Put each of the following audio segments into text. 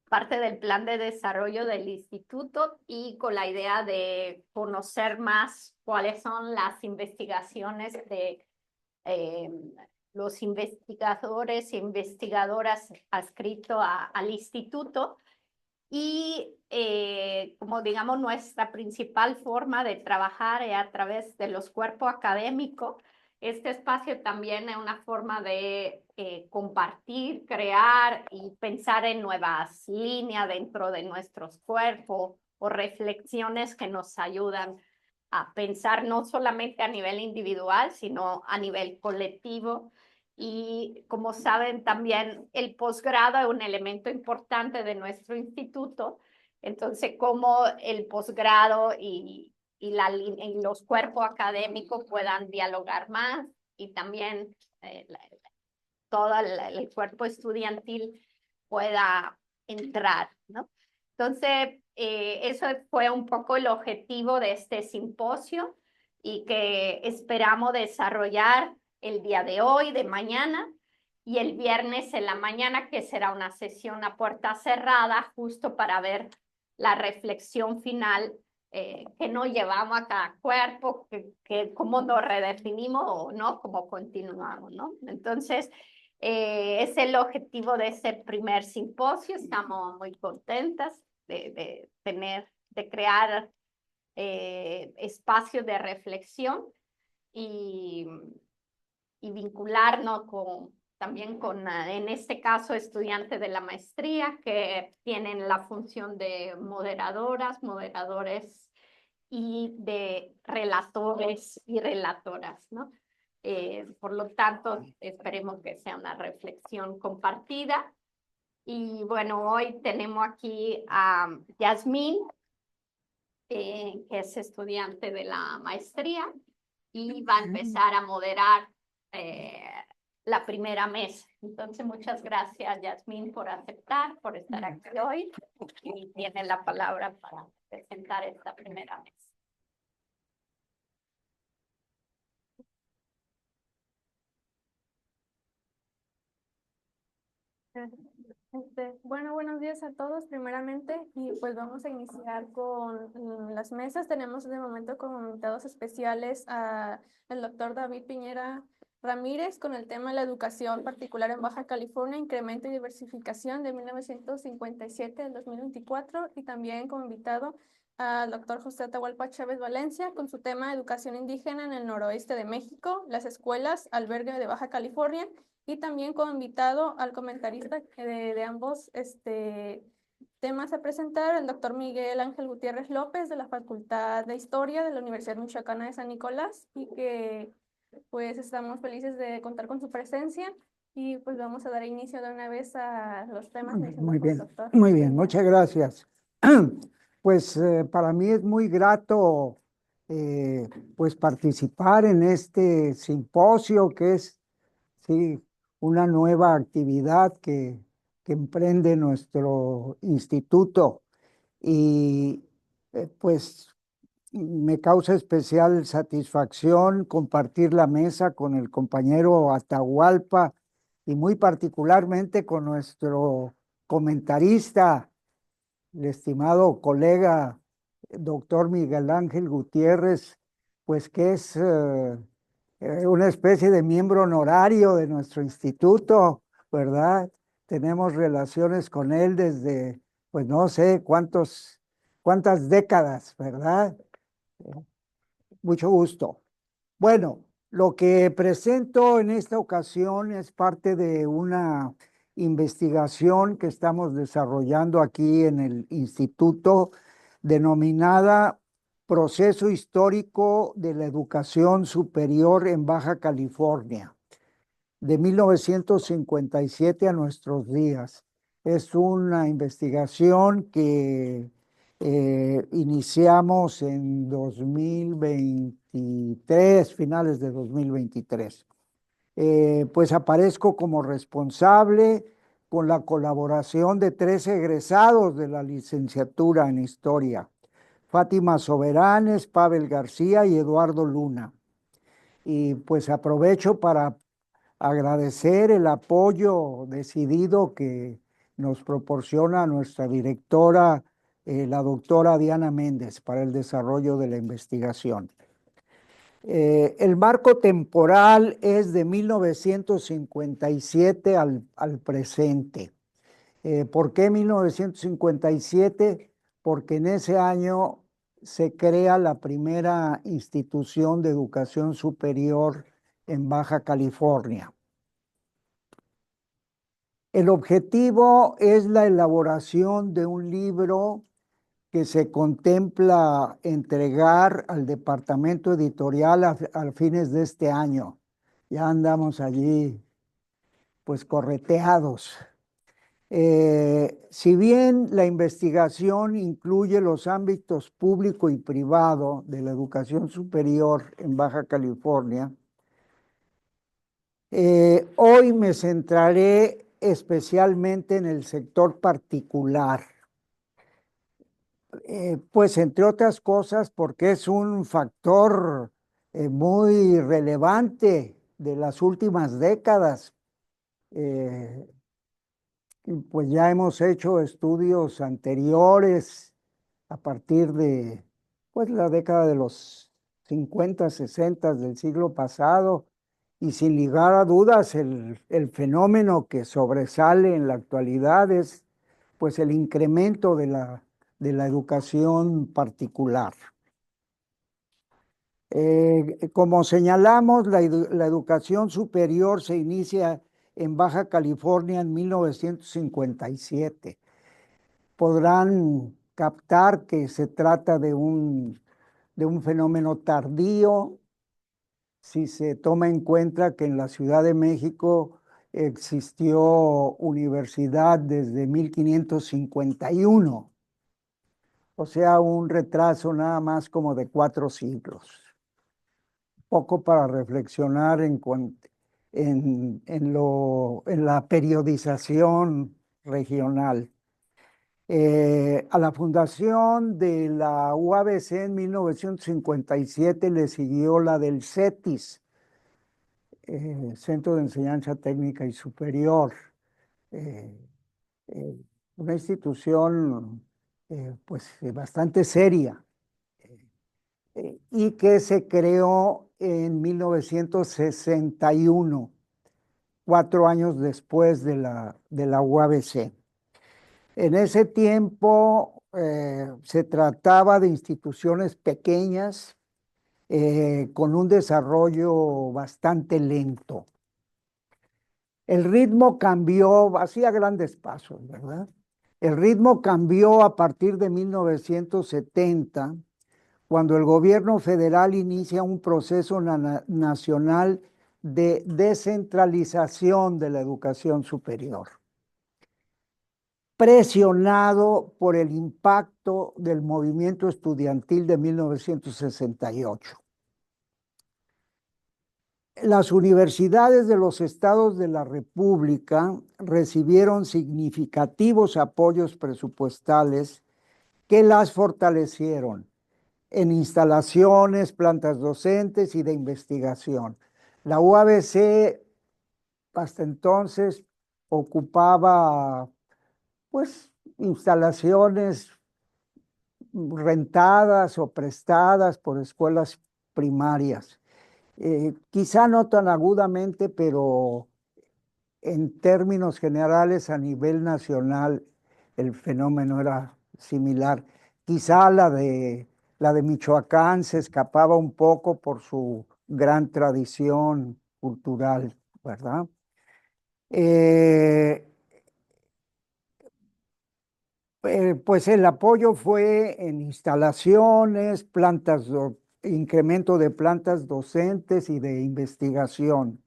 parte del plan de desarrollo del instituto y con la idea de conocer más cuáles son las investigaciones de los investigadores e investigadoras adscritos al instituto. Y como digamos, nuestra principal forma de trabajar es a través de los cuerpos académicos. Este espacio también es una forma de compartir, crear y pensar en nuevas líneas dentro de nuestros cuerpos o reflexiones que nos ayudan a pensar no solamente a nivel individual, sino a nivel colectivo. Y como saben, también el posgrado es un elemento importante de nuestro instituto. Entonces, cómo el posgrado y los cuerpos académicos puedan dialogar más y también todo el cuerpo estudiantil pueda entrar, ¿no? Entonces, eso fue un poco el objetivo de este simposio y que esperamos desarrollar el día de hoy, de mañana, y el viernes en la mañana, que será una sesión a puerta cerrada, justo para ver la reflexión final que nos llevamos a cada cuerpo, cómo nos redefinimos o no, cómo continuamos, ¿no? Entonces, es el objetivo de ese primer simposio. Estamos muy contentas de crear espacios de reflexión y, y vincularnos también con, en este caso, estudiantes de la maestría que tienen la función de moderadoras, moderadores y de relatores y relatoras, ¿no? Por lo tanto, esperemos que sea una reflexión compartida. Y bueno, hoy tenemos aquí a Yasmín, que es estudiante de la maestría y va a empezar a moderar eh, la primera mesa. Entonces, muchas gracias, Yasmín, por aceptar, por estar aquí hoy, y tiene la palabra para presentar esta primera mesa. Bueno, buenos días a todos primeramente y pues vamos a iniciar con las mesas. Tenemos de momento como invitados especiales a el doctor David Piñera Ramírez con el tema de la educación particular en Baja California, incremento y diversificación de 1957 al 2024, y también como invitado al doctor José Atahualpa Chávez Valencia con su tema educación indígena en el noroeste de México, las escuelas, albergue de Baja California, y también como invitado al comentarista de ambos temas a presentar, el doctor Miguel Ángel Gutiérrez López de la Facultad de Historia de la Universidad Michoacana de San Nicolás, y que pues estamos felices de contar con su presencia y pues vamos a dar inicio de una vez a los temas. Muy bien, muy bien, muchas gracias. Pues para mí es muy grato pues participar en este simposio que es sí, una nueva actividad que emprende nuestro instituto y pues me causa especial satisfacción compartir la mesa con el compañero Atahualpa y muy particularmente con nuestro comentarista, el estimado colega doctor Miguel Ángel Gutiérrez, pues que es una especie de miembro honorario de nuestro instituto, ¿verdad? Tenemos relaciones con él desde, pues no sé cuántas décadas, ¿verdad? Mucho gusto. Bueno, lo que presento en esta ocasión es parte de una investigación que estamos desarrollando aquí en el instituto, denominada Proceso Histórico de la Educación Superior en Baja California, de 1957 a nuestros días. Es una investigación que iniciamos en 2023, finales de 2023. Pues aparezco como responsable con la colaboración de 3 egresados de la licenciatura en Historia: Fátima Soberanes, Pavel García y Eduardo Luna. Y pues aprovecho para agradecer el apoyo decidido que nos proporciona nuestra directora, la doctora Diana Méndez, para el desarrollo de la investigación. El marco temporal es de 1957 al presente. ¿Por qué 1957? Porque en ese año se crea la primera institución de educación superior en Baja California. El objetivo es la elaboración de un libro que se contempla entregar al departamento editorial a fines de este año. Ya andamos allí, pues, correteados. Si bien la investigación incluye los ámbitos público y privado de la educación superior en Baja California, hoy me centraré especialmente en el sector particular, pues entre otras cosas porque es un factor muy relevante de las últimas décadas. Pues ya hemos hecho estudios anteriores a partir de, pues, la década de los 50, 60 del siglo pasado, y sin lugar a dudas el fenómeno que sobresale en la actualidad es, pues, el incremento de la educación particular. Como señalamos, la educación superior se inicia en Baja California en 1957. Podrán captar que se trata de un fenómeno tardío si se toma en cuenta que en la Ciudad de México existió universidad desde 1551, o sea, un retraso nada más como de 4 siglos. Poco para reflexionar en la periodización regional. A la fundación de la UABC en 1957 le siguió la del CETIS, Centro de Enseñanza Técnica y Superior, eh, eh, una institución pues bastante seria, y que se creó en 1961, 4 años después de la UABC. En ese tiempo se trataba de instituciones pequeñas con un desarrollo bastante lento. El ritmo cambió, hacía grandes pasos, ¿verdad? El ritmo cambió a partir de 1970, cuando el gobierno federal inicia un proceso nacional de descentralización de la educación superior, presionado por el impacto del movimiento estudiantil de 1968. Las universidades de los estados de la República recibieron significativos apoyos presupuestales que las fortalecieron en instalaciones, plantas docentes y de investigación. La UABC hasta entonces ocupaba, pues, instalaciones rentadas o prestadas por escuelas primarias. Quizá no tan agudamente, pero en términos generales a nivel nacional el fenómeno era similar. Quizá la de Michoacán se escapaba un poco por su gran tradición cultural, ¿verdad? Pues el apoyo fue en instalaciones, incremento de plantas docentes y de investigación,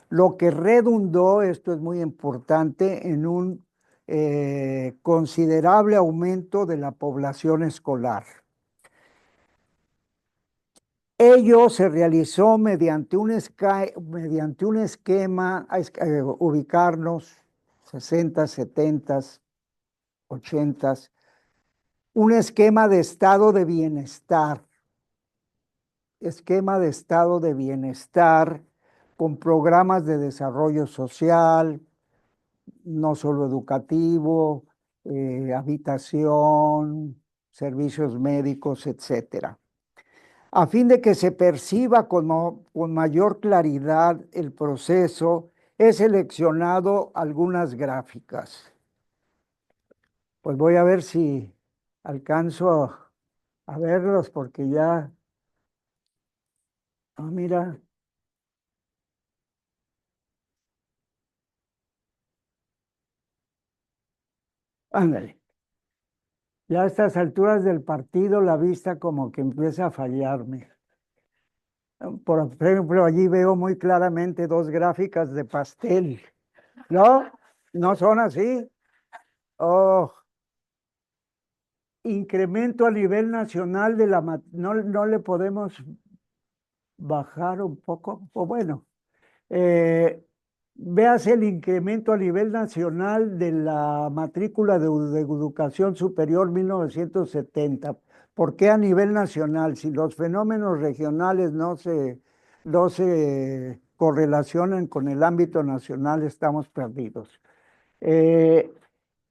lo que redundó, esto es muy importante, en un considerable aumento de la población escolar. Ello se realizó mediante un esquema, ubicarnos 60, 70, 80, un esquema de estado de bienestar, con programas de desarrollo social, no solo educativo, habitación, servicios médicos, etcétera. A fin de que se perciba con mayor claridad el proceso, he seleccionado algunas gráficas. Pues voy a ver si alcanzo a verlos porque ya, mira, ándale. Ya a estas alturas del partido la vista como que empieza a fallarme. Por ejemplo, allí veo muy claramente dos gráficas de pastel. ¿No? ¿No son así? Oh, incremento a nivel nacional de no le podemos bajar un poco, o bueno, eh, véase el incremento a nivel nacional de la matrícula de educación superior 1970. ¿Por qué a nivel nacional? Si los fenómenos regionales no se correlacionan con el ámbito nacional, estamos perdidos. Eh,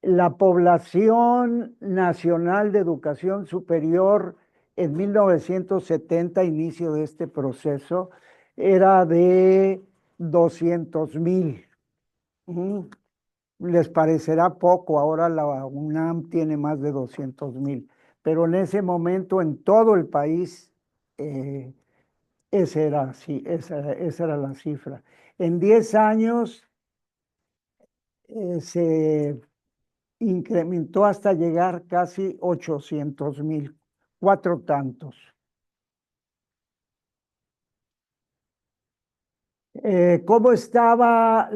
la población nacional de educación superior en 1970, inicio de este proceso, era de 200,000. Les parecerá poco, ahora la UNAM tiene más de 200,000, pero en ese momento en todo el país, esa era la cifra. En 10 años se incrementó hasta llegar casi 800,000, cuatro tantos. ¿Cómo estaba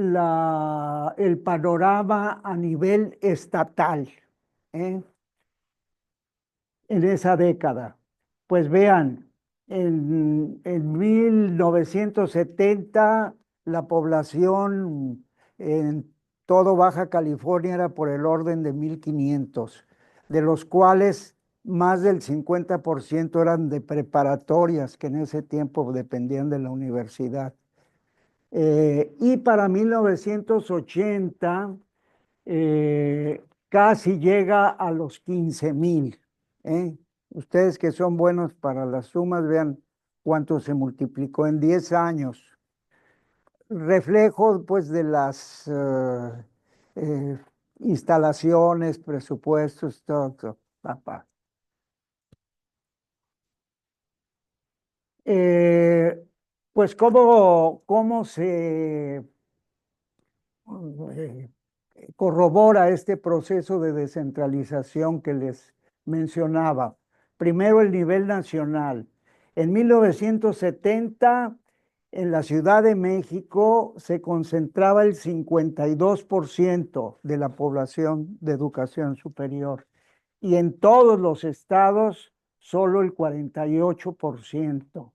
el panorama a nivel estatal en esa década? Pues vean, en 1970 la población en todo Baja California era por el orden de 1,500, de los cuales más del 50% eran de preparatorias, que en ese tiempo dependían de la universidad. Y para 1980 casi llega a los 15,000. Ustedes que son buenos para las sumas, vean cuánto se multiplicó en 10 años. Reflejo pues de las eh, instalaciones, presupuestos, todo. Papá. Eh, pues cómo se eh, corrobora este proceso de descentralización que les mencionaba. Primero, el nivel nacional. En 1970, en la Ciudad de México se concentraba el 52% de la población de educación superior y en todos los estados solo el 48%.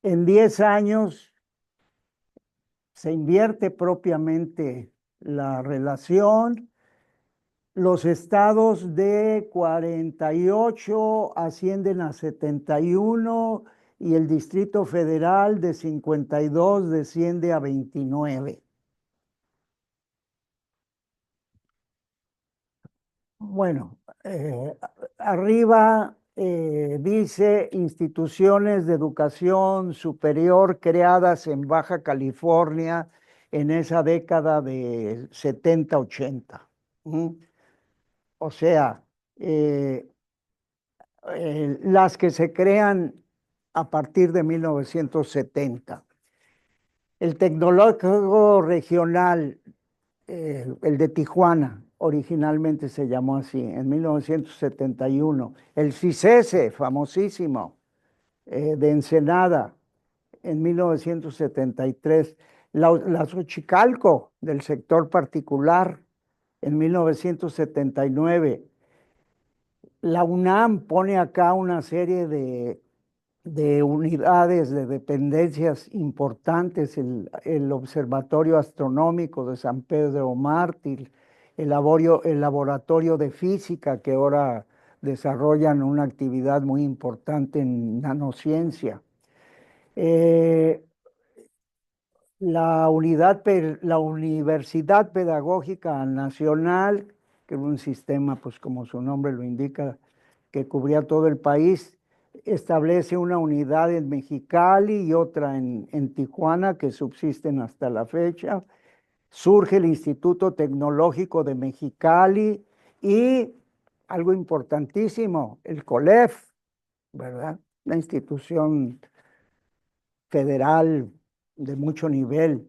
En 10 años se invierte propiamente la relación. Los estados de 48 ascienden a 71 y el Distrito Federal de 52 desciende a 29. Bueno, arriba dice instituciones de educación superior creadas en Baja California en esa década de 70-80. O sea, las que se crean a partir de 1970. El Tecnológico Regional, el de Tijuana, originalmente se llamó así, en 1971. El CICESE, famosísimo, de Ensenada, en 1973. La Xochicalco, del sector particular, en 1979. La UNAM pone acá una serie de unidades, de dependencias importantes, el Observatorio Astronómico de San Pedro Mártir, el laboratorio de física que ahora desarrollan una actividad muy importante en nanociencia. la Universidad Pedagógica Nacional, que era un sistema, pues como su nombre lo indica, que cubría todo el país, establece una unidad en Mexicali y otra en Tijuana, que subsisten hasta la fecha. Surge el Instituto Tecnológico de Mexicali y algo importantísimo, el COLEF, ¿verdad? Una institución federal de mucho nivel.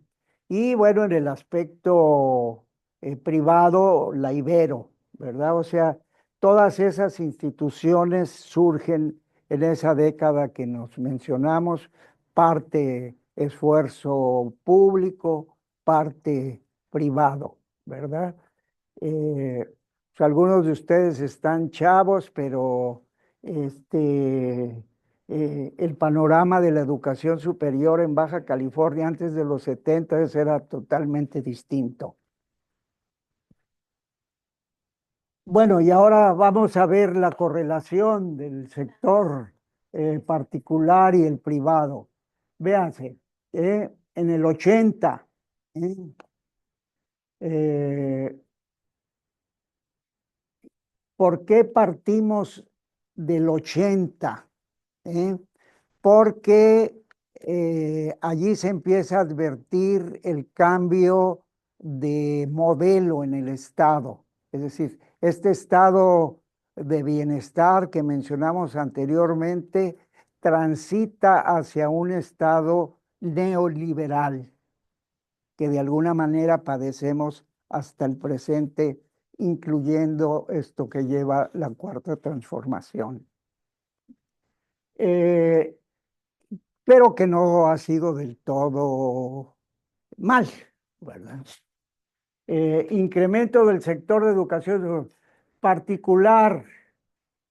Y bueno, en el aspecto privado, la Ibero, ¿verdad? O sea, todas esas instituciones surgen en esa década que nos mencionamos, parte esfuerzo público, parte privado, ¿verdad? Pues, algunos de ustedes están chavos, pero el panorama de la educación superior en Baja California antes de los 70 era totalmente distinto. Bueno, y ahora vamos a ver la correlación del sector particular y el privado. Véanse, en el 80, ¿eh? Eh, ¿Por qué partimos del 80? ¿Eh? Porque allí se empieza a advertir el cambio de modelo en el Estado. Es decir, este estado de bienestar que mencionamos anteriormente transita hacia un estado neoliberal que de alguna manera padecemos hasta el presente, incluyendo esto que lleva la cuarta transformación. Eh, pero que no ha sido del todo mal, ¿verdad? Incremento del sector de educación particular,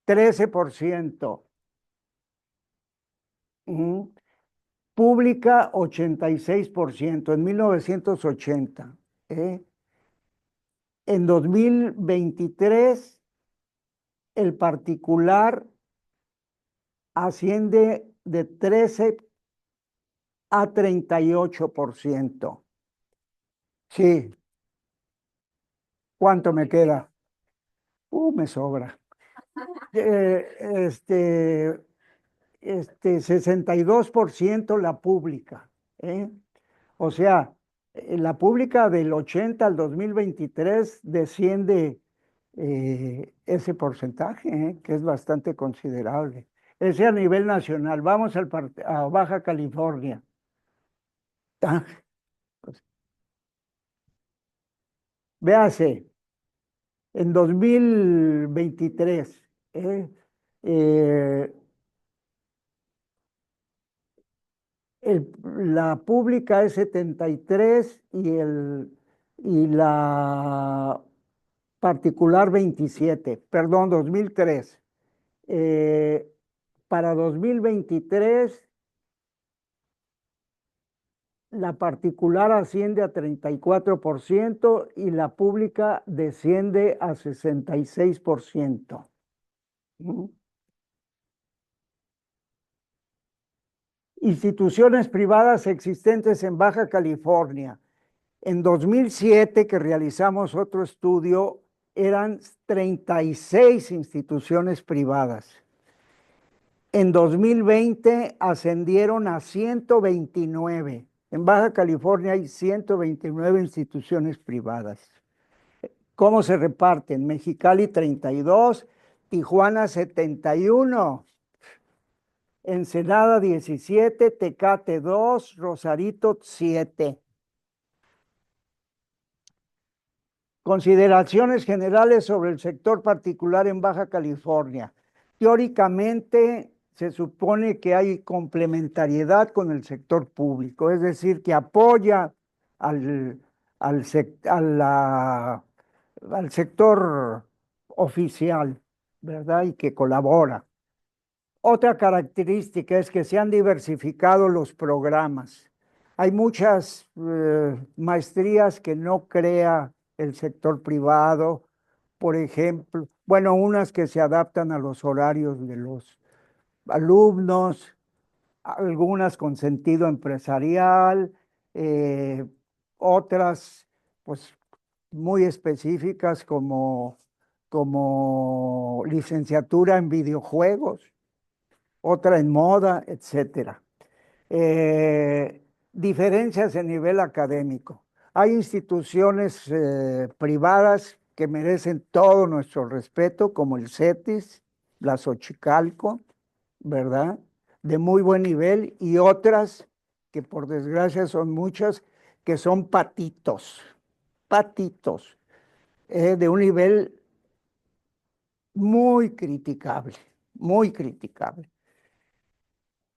13%. Pública, 86%, en 1980. En 2023, el particular asciende de 13 a 38%. Sí, ¿cuánto me queda? Me sobra. 62% la pública. O sea, la pública del 80 al 2023 desciende ese porcentaje, que es bastante considerable. Ese a nivel nacional. Vamos a Baja California. Ah, pues, véase, en 2023, eh, la pública es 73 y la particular 27, perdón, 2003. Para 2023, la particular asciende a 34% y la pública desciende a 66%. Instituciones privadas existentes en Baja California. En 2007, que realizamos otro estudio, eran 36 instituciones privadas. En 2020 ascendieron a 129. En Baja California hay 129 instituciones privadas. ¿Cómo se reparten? Mexicali 32, Tijuana 71, Ensenada 17, Tecate 2, Rosarito 7. Consideraciones generales sobre el sector particular en Baja California. Teóricamente, se supone que hay complementariedad con el sector público, es decir, que apoya al, al, al sector oficial, ¿verdad? Y que colabora. Otra característica es que se han diversificado los programas. Hay muchas maestrías que no crea el sector privado, por ejemplo, bueno, unas que se adaptan a los horarios de los alumnos, algunas con sentido empresarial, eh, otras pues muy específicas como licenciatura en videojuegos, otra en moda, etcétera. Diferencias en nivel académico. Hay instituciones privadas que merecen todo nuestro respeto, como el CETIS, la Xochicalco, ¿verdad? De muy buen nivel, y otras que por desgracia son muchas, que son patitos, de un nivel muy criticable, muy criticable.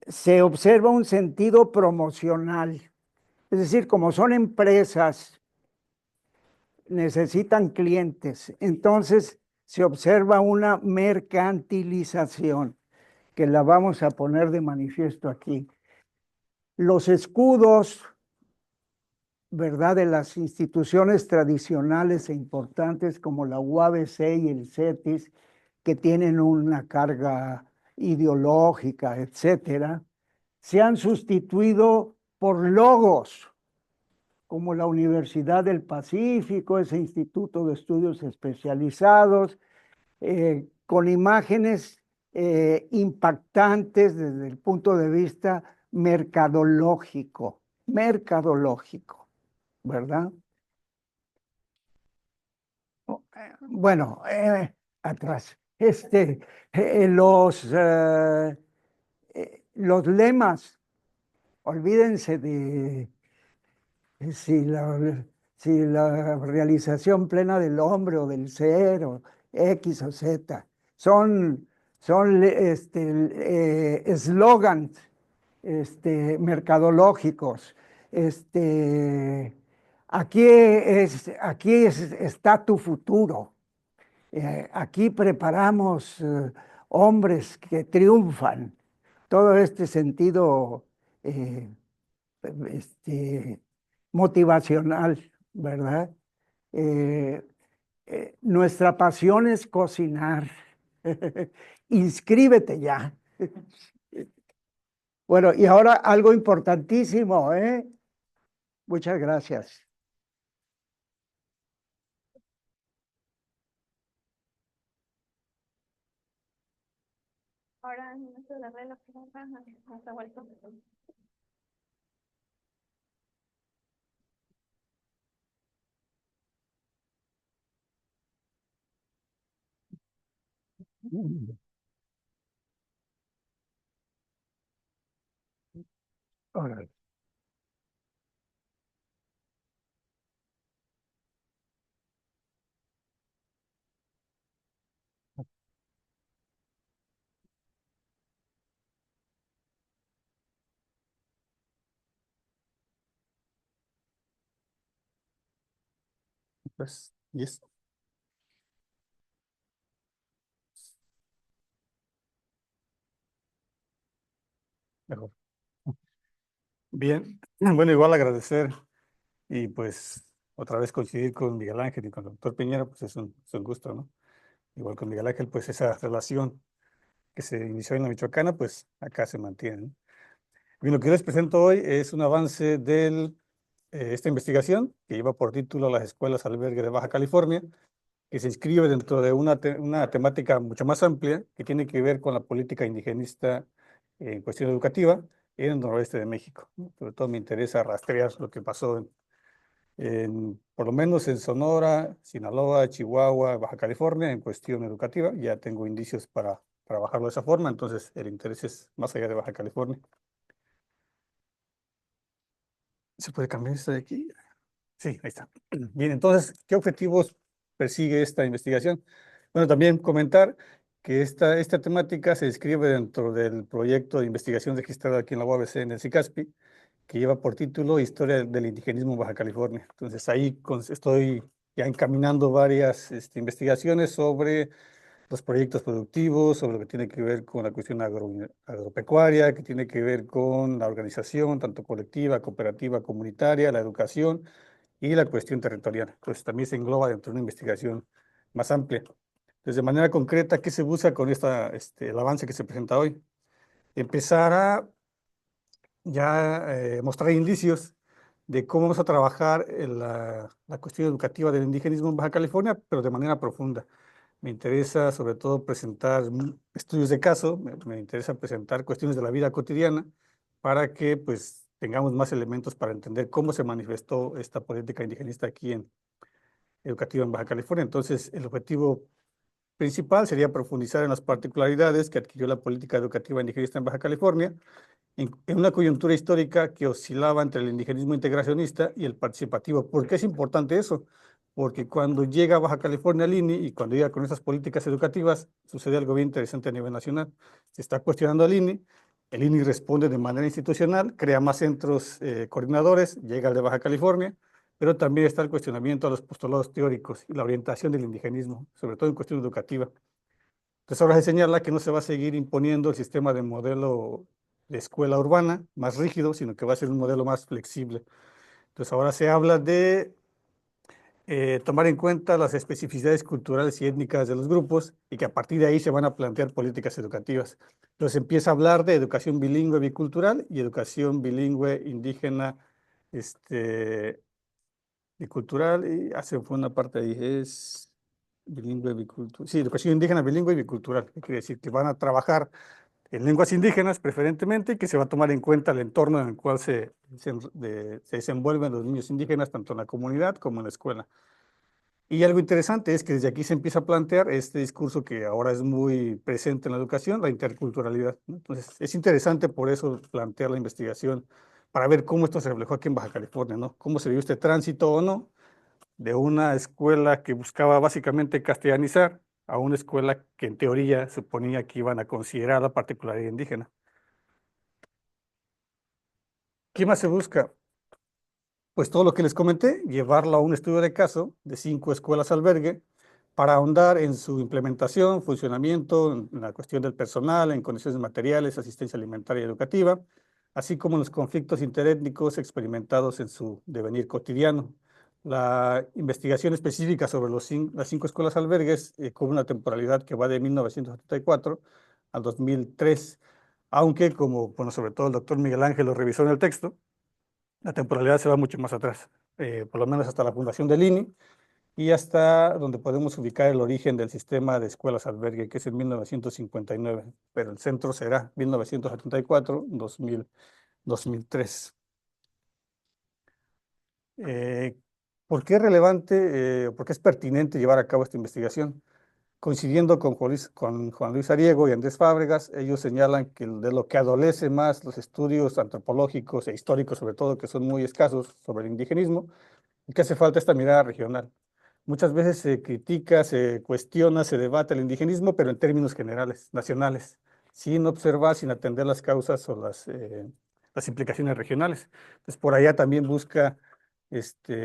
Se observa un sentido promocional. Es decir, como son empresas, necesitan clientes, entonces se observa una mercantilización que la vamos a poner de manifiesto aquí. Los escudos, ¿verdad?, de las instituciones tradicionales e importantes como la UABC y el CETIS, que tienen una carga ideológica, etcétera, se han sustituido por logos como la Universidad del Pacífico, ese instituto de estudios especializados, con imágenes impactantes desde el punto de vista mercadológico, ¿verdad? Bueno, atrás. Los lemas, olvídense de si la realización plena del hombre o del ser o X o Z son eslogans mercadológicos. Está tu futuro. Aquí preparamos hombres que triunfan. Todo este sentido eh, este, motivacional, ¿verdad? Eh, Nuestra pasión es cocinar. Inscríbete ya. Bueno, y ahora algo importantísimo, ¿eh? Muchas gracias. Ahora no se la reloj, hasta vuelto. Órale. Pues, yes. Mejor. Bien, bueno, igual agradecer y pues otra vez coincidir con Miguel Ángel y con el doctor Piñera, pues es un gusto, ¿no? Igual con Miguel Ángel, pues esa relación que se inició en la Michoacana, pues acá se mantiene, ¿no? Bien, lo que yo les presento hoy es un avance de esta investigación que lleva por título Las escuelas albergue de Baja California, que se inscribe dentro de una temática mucho más amplia que tiene que ver con la política indigenista en cuestión educativa en el noroeste de México, ¿no? Sobre todo me interesa rastrear lo que pasó por lo menos en Sonora, Sinaloa, Chihuahua, Baja California, en cuestión educativa. Ya tengo indicios para trabajarlo de esa forma, entonces el interés es más allá de Baja California. ¿Se puede cambiar esto de aquí? Sí, ahí está. Bien, entonces, ¿qué objetivos persigue esta investigación? Bueno, también comentar que esta temática se describe dentro del proyecto de investigación registrado aquí en la UABC, en el CICASPI, que lleva por título Historia del Indigenismo en Baja California. Entonces, ahí estoy ya encaminando varias investigaciones sobre los proyectos productivos, sobre lo que tiene que ver con la cuestión agropecuaria, que tiene que ver con la organización, tanto colectiva, cooperativa, comunitaria, la educación y la cuestión territorial. Entonces, también se engloba dentro de una investigación más amplia. Entonces, de manera concreta, ¿qué se busca con el avance que se presenta hoy? Empezar a ya mostrar indicios de cómo vamos a trabajar en la cuestión educativa del indigenismo en Baja California, pero de manera profunda. Me interesa sobre todo presentar estudios de caso, me interesa presentar cuestiones de la vida cotidiana para que pues tengamos más elementos para entender cómo se manifestó esta política indigenista aquí educativa en Baja California. Entonces, el objetivo principal sería profundizar en las particularidades que adquirió la política educativa indigenista en Baja California, en una coyuntura histórica que oscilaba entre el indigenismo integracionista y el participativo. ¿Por qué es importante eso? Porque cuando llega a Baja California al INI y cuando llega con esas políticas educativas, sucede algo bien interesante a nivel nacional. Se está cuestionando al INI, el INI responde de manera institucional, crea más centros coordinadores, llega al de Baja California, pero también está el cuestionamiento a los postulados teóricos y la orientación del indigenismo, sobre todo en cuestión educativa. Entonces ahora se señala que no se va a seguir imponiendo el sistema de modelo de escuela urbana más rígido, sino que va a ser un modelo más flexible. Entonces ahora se habla de tomar en cuenta las especificidades culturales y étnicas de los grupos y que a partir de ahí se van a plantear políticas educativas. Entonces empieza a hablar de educación bilingüe bicultural y educación bilingüe indígena bicultural, y hace fue una parte ahí, es bilingüe bicultural. Sí, educación indígena bilingüe y bicultural. ¿Qué quiere decir? Que van a trabajar en lenguas indígenas preferentemente, que se va a tomar en cuenta el entorno en el cual se desenvuelven los niños indígenas, tanto en la comunidad como en la escuela. Y algo interesante es que desde aquí se empieza a plantear este discurso que ahora es muy presente en la educación, la interculturalidad, ¿no? Entonces, es interesante por eso plantear la investigación, para ver cómo esto se reflejó aquí en Baja California, ¿no? Cómo se vio este tránsito o no de una escuela que buscaba básicamente castellanizar a una escuela que en teoría suponía que iban a considerar la particularidad indígena. ¿Qué más se busca? Pues todo lo que les comenté, llevarlo a un estudio de caso de 5 escuelas albergue para ahondar en su implementación, funcionamiento, en la cuestión del personal, en condiciones materiales, asistencia alimentaria y educativa, así como en los conflictos interétnicos experimentados en su devenir cotidiano. La investigación específica sobre las 5 escuelas albergues cubre una temporalidad que va de 1974 al 2003, aunque como, bueno, sobre todo el doctor Miguel Ángel lo revisó en el texto, la temporalidad se va mucho más atrás, por lo menos hasta la fundación del INI y hasta donde podemos ubicar el origen del sistema de escuelas albergue, que es en 1959, pero el centro será 1974, 2000, 2003. ¿Por qué es relevante, por qué es pertinente llevar a cabo esta investigación? Coincidiendo con Juan Luis Ariego y Andrés Fábregas, ellos señalan que de lo que adolece más los estudios antropológicos e históricos, sobre todo, que son muy escasos sobre el indigenismo, y que hace falta esta mirada regional. Muchas veces se critica, se cuestiona, se debate el indigenismo, pero en términos generales, nacionales, sin observar, sin atender las causas o las implicaciones regionales. Entonces, por allá también busca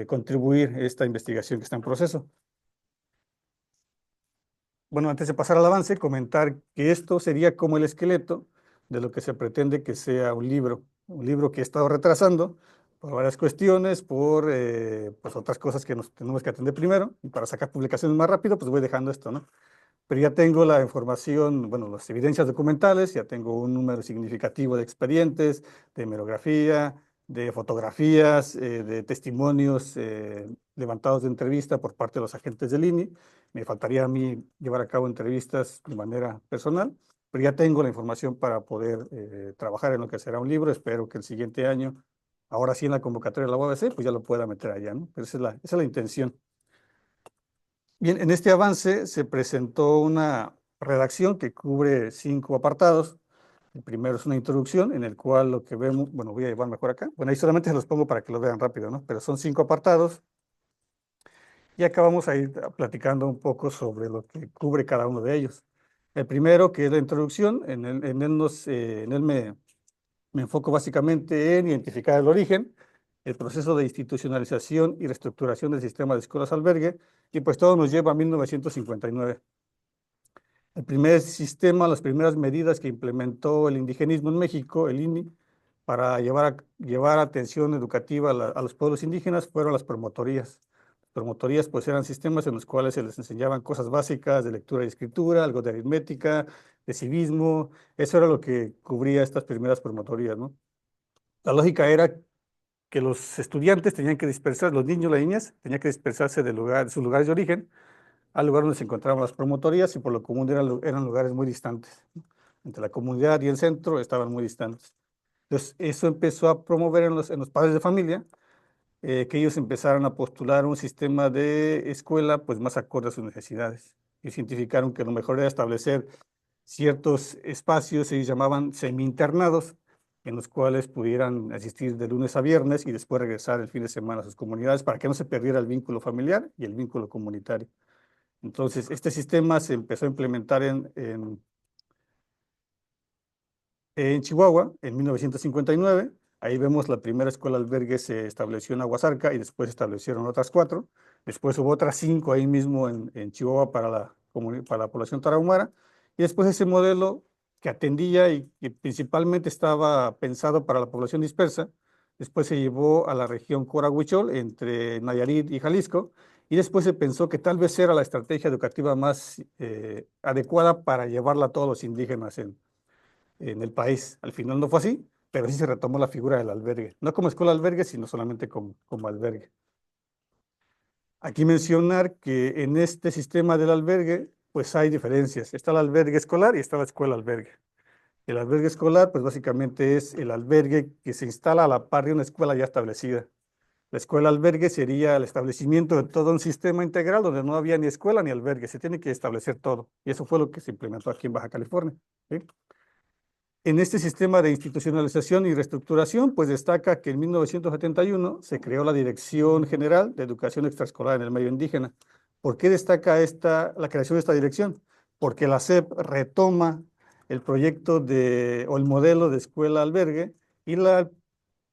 contribuir esta investigación que está en proceso. Bueno, antes de pasar al avance, comentar que esto sería como el esqueleto de lo que se pretende que sea un libro que he estado retrasando por varias cuestiones, por pues otras cosas que nos tenemos que atender primero, y para sacar publicaciones más rápido, pues voy dejando esto, ¿no? Pero ya tengo la información, bueno, las evidencias documentales, ya tengo un número significativo de expedientes, de hemerografía, de fotografías, de testimonios levantados de entrevista por parte de los agentes del INI. Me faltaría a mí llevar a cabo entrevistas de manera personal, pero ya tengo la información para poder trabajar en lo que será un libro. Espero que el siguiente año, ahora sí en la convocatoria de la UABC, pues ya lo pueda meter allá, ¿no? Pero esa es la intención. Bien, en este avance se presentó una redacción que cubre 5 apartados. El primero es una introducción en el cual lo que vemos, bueno, voy a llevar mejor acá. Bueno, ahí solamente se los pongo para que lo vean rápido, ¿no? Pero son 5 apartados. Y acá vamos a ir platicando un poco sobre lo que cubre cada uno de ellos. El primero, que es la introducción, en él me enfoco básicamente en identificar el origen, el proceso de institucionalización y reestructuración del sistema de escuelas albergue, y pues todo nos lleva a 1959. El primer sistema, las primeras medidas que implementó el indigenismo en México, el INI, para llevar atención educativa a los pueblos indígenas fueron las promotorías. Las promotorías pues eran sistemas en los cuales se les enseñaban cosas básicas de lectura y escritura, algo de aritmética, de civismo. Eso era lo que cubría estas primeras promotorías, ¿no? La lógica era que los estudiantes tenían que dispersar, los niños, las niñas, tenían que dispersarse de sus lugares de origen al lugar donde se encontraban las promotorías y por lo común eran lugares muy distantes. Entre la comunidad y el centro estaban muy distantes. Entonces, eso empezó a promover en los padres de familia que ellos empezaron a postular un sistema de escuela pues más acorde a sus necesidades. Y identificaron que lo mejor era establecer ciertos espacios, ellos llamaban semi-internados, en los cuales pudieran asistir de lunes a viernes y después regresar el fin de semana a sus comunidades para que no se perdiera el vínculo familiar y el vínculo comunitario. Entonces, este sistema se empezó a implementar en Chihuahua en 1959. Ahí vemos la primera escuela albergue se estableció en Aguasarca y después se establecieron otras 4. Después hubo otras 5 ahí mismo en Chihuahua para la población tarahumara. Y después ese modelo que atendía y que principalmente estaba pensado para la población dispersa, después se llevó a la región Cora-Huichol entre Nayarit y Jalisco. Y después se pensó que tal vez era la estrategia educativa más adecuada para llevarla a todos los indígenas en el país. Al final no fue así, pero sí se retomó la figura del albergue, no como escuela albergue, sino solamente como albergue. Aquí mencionar que en este sistema del albergue, pues hay diferencias. Está el albergue escolar y está la escuela albergue. El albergue escolar, pues básicamente es el albergue que se instala a la par de una escuela ya establecida. La escuela albergue sería el establecimiento de todo un sistema integral donde no había ni escuela ni albergue, se tiene que establecer todo. Y eso fue lo que se implementó aquí en Baja California. ¿Sí? En este sistema de institucionalización y reestructuración, pues destaca que en 1971 se creó la Dirección General de Educación Extraescolar en el Medio Indígena. ¿Por qué destaca la creación de esta dirección? Porque la SEP retoma el proyecto o el modelo de escuela albergue y la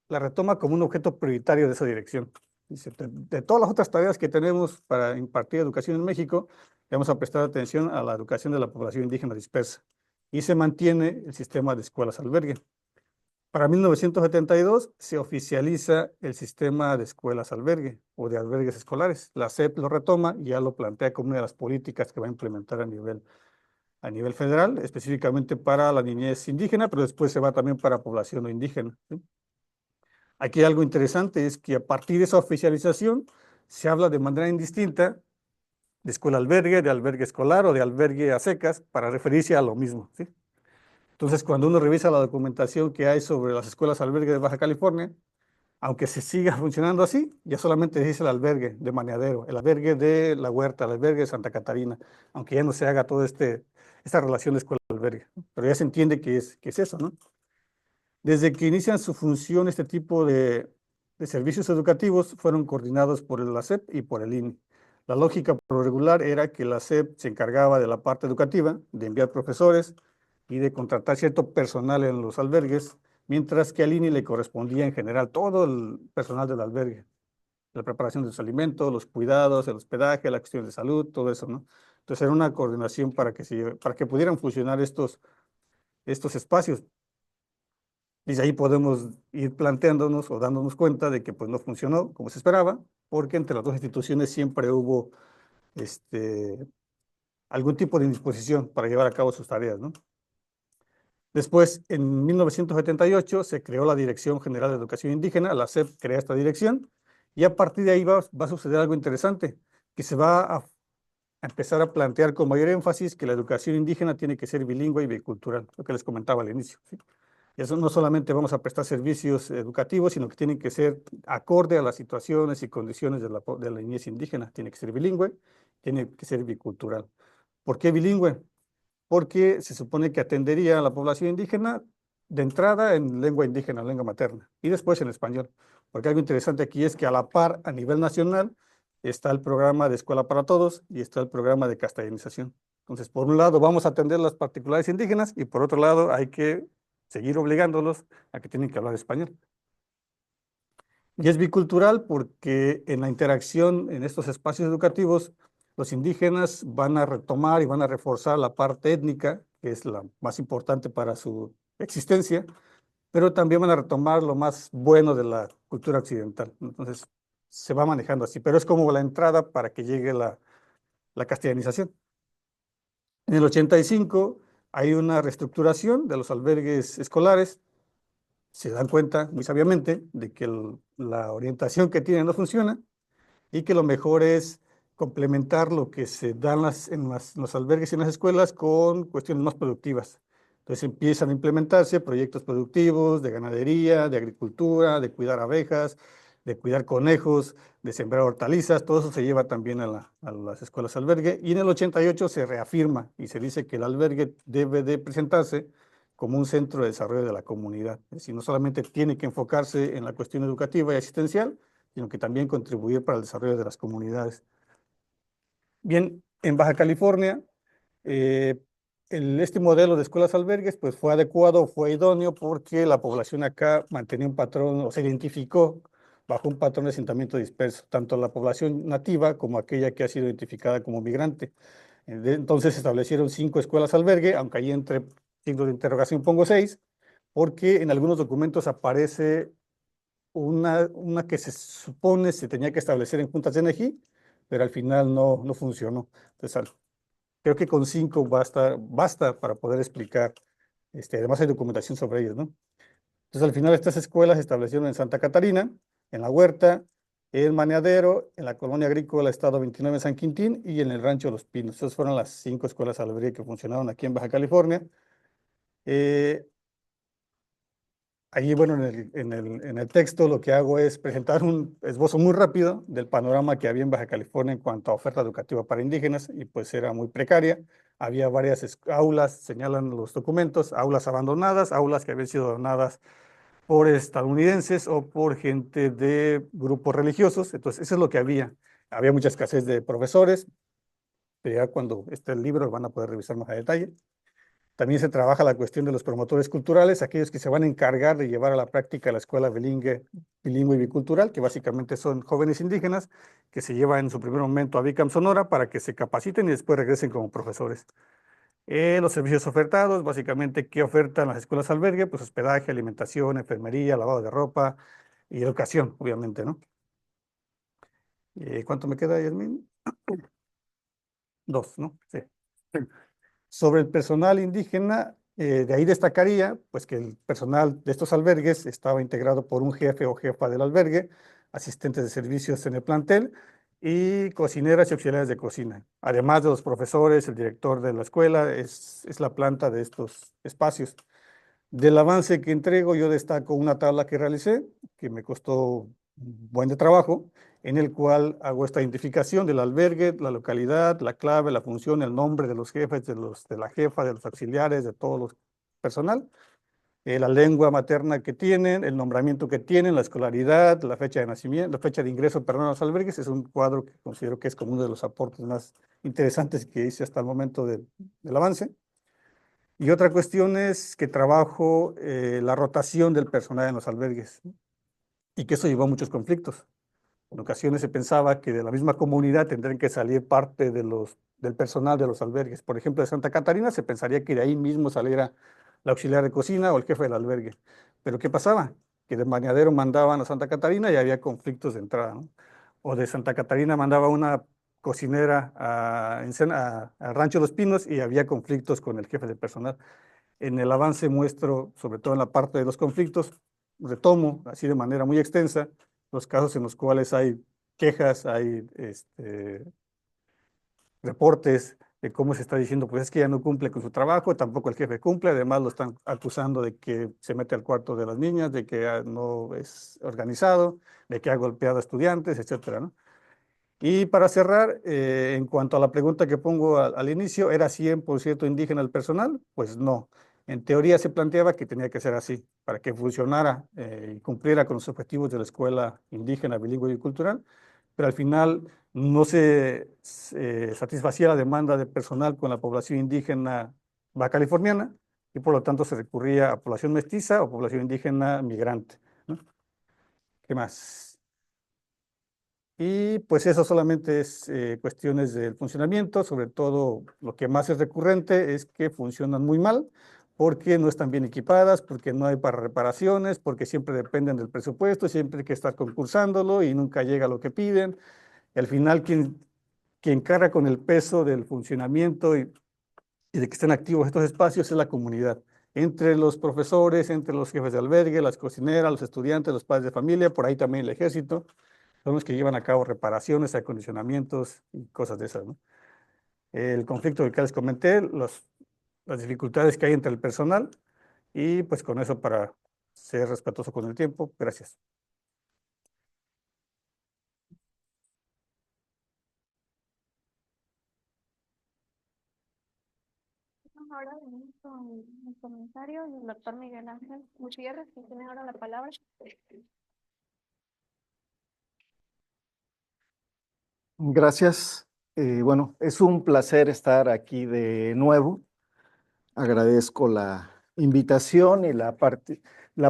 retoma como un objeto prioritario de esa dirección. Dice, de todas las otras tareas que tenemos para impartir educación en México, vamos a prestar atención a la educación de la población indígena dispersa y se mantiene el sistema de escuelas albergue. Para 1972 se oficializa el sistema de escuelas albergue o de albergues escolares. La SEP lo retoma y ya lo plantea como una de las políticas que va a implementar a nivel federal, específicamente para la niñez indígena, pero después se va también para población no indígena. ¿Sí? Aquí algo interesante es que a partir de esa oficialización se habla de manera indistinta de escuela albergue, de albergue escolar o de albergue a secas para referirse a lo mismo. ¿Sí? Entonces, cuando uno revisa la documentación que hay sobre las escuelas albergue de Baja California, aunque se siga funcionando así, ya solamente dice el albergue de Maneadero, el albergue de La Huerta, el albergue de Santa Catarina, aunque ya no se haga toda esta relación de escuela-albergue. Pero ya se entiende que es eso, ¿no? Desde que inician su función, este tipo de servicios educativos fueron coordinados por la SEP y por el INE. La lógica por lo regular era que la SEP se encargaba de la parte educativa, de enviar profesores y de contratar cierto personal en los albergues, mientras que al INE le correspondía en general todo el personal del albergue, la preparación de los alimentos, los cuidados, el hospedaje, la cuestión de salud, todo eso, ¿no? Entonces era una coordinación para que pudieran funcionar estos espacios. Y de ahí podemos ir planteándonos o dándonos cuenta de que pues, no funcionó como se esperaba, porque entre las dos instituciones siempre hubo algún tipo de indisposición para llevar a cabo sus tareas, ¿no? Después, en 1978, se creó la Dirección General de Educación Indígena, la SEP crea esta dirección, y a partir de ahí va a suceder algo interesante, que se va a empezar a plantear con mayor énfasis que la educación indígena tiene que ser bilingüe y bicultural, lo que les comentaba al inicio, ¿sí? Y eso no solamente vamos a prestar servicios educativos, sino que tienen que ser acorde a las situaciones y condiciones de la niñez indígena. Tiene que ser bilingüe, tiene que ser bicultural. ¿Por qué bilingüe? Porque se supone que atendería a la población indígena de entrada en lengua indígena, lengua materna, y después en español. Porque algo interesante aquí es que a la par, a nivel nacional, está el programa de Escuela para Todos y está el programa de castellanización. Entonces, por un lado, vamos a atender las particularidades indígenas y por otro lado, hay que seguir obligándolos a que tienen que hablar español. Y es bicultural porque en la interacción en estos espacios educativos, los indígenas van a retomar y van a reforzar la parte étnica, que es la más importante para su existencia, pero también van a retomar lo más bueno de la cultura occidental. Entonces, se va manejando así, pero es como la entrada para que llegue la castellanización. En el 85 hay una reestructuración de los albergues escolares se dan cuenta muy sabiamente de que la orientación que tienen no funciona y que lo mejor es complementar lo que se da en los albergues y en las escuelas con cuestiones más productivas. Entonces empiezan a implementarse proyectos productivos de ganadería, de agricultura, de cuidar abejas, de cuidar conejos, de sembrar hortalizas. Todo eso se lleva también a las escuelas albergue. Y en el 88 se reafirma y se dice que el albergue debe de presentarse como un centro de desarrollo de la comunidad. Es decir, no solamente tiene que enfocarse en la cuestión educativa y asistencial, sino que también contribuir para el desarrollo de las comunidades. Bien, en Baja California, eh, este modelo de escuelas albergues pues fue adecuado, fue idóneo porque la población acá mantenía un patrón o se identificó bajo un patrón de asentamiento disperso, tanto la población nativa como aquella que ha sido identificada como migrante. Entonces se establecieron 5 escuelas albergue, aunque ahí entre signos de interrogación pongo 6, porque en algunos documentos aparece una que se supone se tenía que establecer en juntas de Neji, pero al final no funcionó. Entonces, creo que con 5 basta para poder explicar. Además hay documentación sobre ellas, ¿no? Entonces, al final estas escuelas se establecieron en Santa Catarina, en La Huerta, en Maneadero, en la Colonia Agrícola Estado 29 en San Quintín y en el Rancho Los Pinos. Esas fueron las 5 escuelas albergue que funcionaron aquí en Baja California. Ahí, bueno, en el texto lo que hago es presentar un esbozo muy rápido del panorama que había en Baja California en cuanto a oferta educativa para indígenas y pues era muy precaria. Había varias aulas, señalan los documentos, aulas abandonadas, aulas que habían sido donadas por estadounidenses o por gente de grupos religiosos. Entonces, eso es lo que había. Había mucha escasez de profesores, pero ya cuando esté el libro lo van a poder revisar más a detalle. También se trabaja la cuestión de los promotores culturales, aquellos que se van a encargar de llevar a la práctica la escuela bilingüe y bicultural, que básicamente son jóvenes indígenas que se llevan en su primer momento a Bicam Sonora para que se capaciten y después regresen como profesores. Los servicios ofertados, básicamente, ¿qué ofertan las escuelas albergue? Pues hospedaje, alimentación, enfermería, lavado de ropa y educación, obviamente, ¿no? ¿Cuánto me queda, Yasmín? 2, ¿no? Sí. Sobre el personal indígena, de ahí destacaría pues, que el personal de estos albergues estaba integrado por un jefe o jefa del albergue, asistentes de servicios en el plantel y cocineras y auxiliares de cocina. Además de los profesores, el director de la escuela es la planta de estos espacios. Del avance que entrego, yo destaco una tabla que realicé, que me costó un buen de trabajo, en el cual hago esta identificación del albergue, la localidad, la clave, la función, el nombre de los jefes, de la jefa, de los auxiliares, de todo los personal, la lengua materna que tienen, el nombramiento que tienen, la escolaridad, la fecha de nacimiento, la fecha de ingreso, perdón, a los albergues. Es un cuadro que considero que es como uno de los aportes más interesantes que hice hasta el momento del avance. Y otra cuestión es que trabajo la rotación del personal en los albergues y que eso llevó a muchos conflictos. En ocasiones se pensaba que de la misma comunidad tendrían que salir parte del personal de los albergues. Por ejemplo, de Santa Catarina se pensaría que de ahí mismo saliera la auxiliar de cocina o el jefe del albergue. Pero ¿qué pasaba? Que de Bañadero mandaban a Santa Catarina y había conflictos de entrada, ¿no? O de Santa Catarina mandaba una cocinera a Rancho Los Pinos y había conflictos con el jefe de personal. En el avance muestro, sobre todo en la parte de los conflictos, retomo así de manera muy extensa los casos en los cuales hay quejas, hay reportes de cómo se está diciendo, pues es que ya no cumple con su trabajo, tampoco el jefe cumple, además lo están acusando de que se mete al cuarto de las niñas, de que no es organizado, de que ha golpeado a estudiantes, etcétera, ¿no? Y para cerrar, en cuanto a la pregunta que pongo al inicio, ¿era 100% indígena el personal? Pues no. En teoría se planteaba que tenía que ser así, para que funcionara y cumpliera con los objetivos de la escuela indígena, bilingüe y cultural, pero al final no se satisfacía la demanda de personal con la población indígena baja californiana y por lo tanto se recurría a población mestiza o población indígena migrante, ¿no? ¿Qué más? Y pues eso solamente es cuestiones del funcionamiento, sobre todo lo que más es recurrente es que funcionan muy mal, porque no están bien equipadas, porque no hay para reparaciones, porque siempre dependen del presupuesto, siempre hay que estar concursándolo y nunca llega lo que piden. Y al final quien carga con el peso del funcionamiento y de que estén activos estos espacios es la comunidad. entre los profesores, entre los jefes de albergue, las cocineras, los estudiantes, los padres de familia, por ahí también el ejército, son los que llevan a cabo reparaciones, acondicionamientos y cosas de esas, ¿no? El conflicto del que les comenté, las dificultades que hay entre el personal y pues con eso para ser respetuoso con el tiempo. Gracias. Ahora venimos con el comentario del doctor Miguel Ángel Gutiérrez, que tiene ahora la palabra. Gracias. Bueno, es un placer estar aquí de nuevo. Agradezco la invitación y la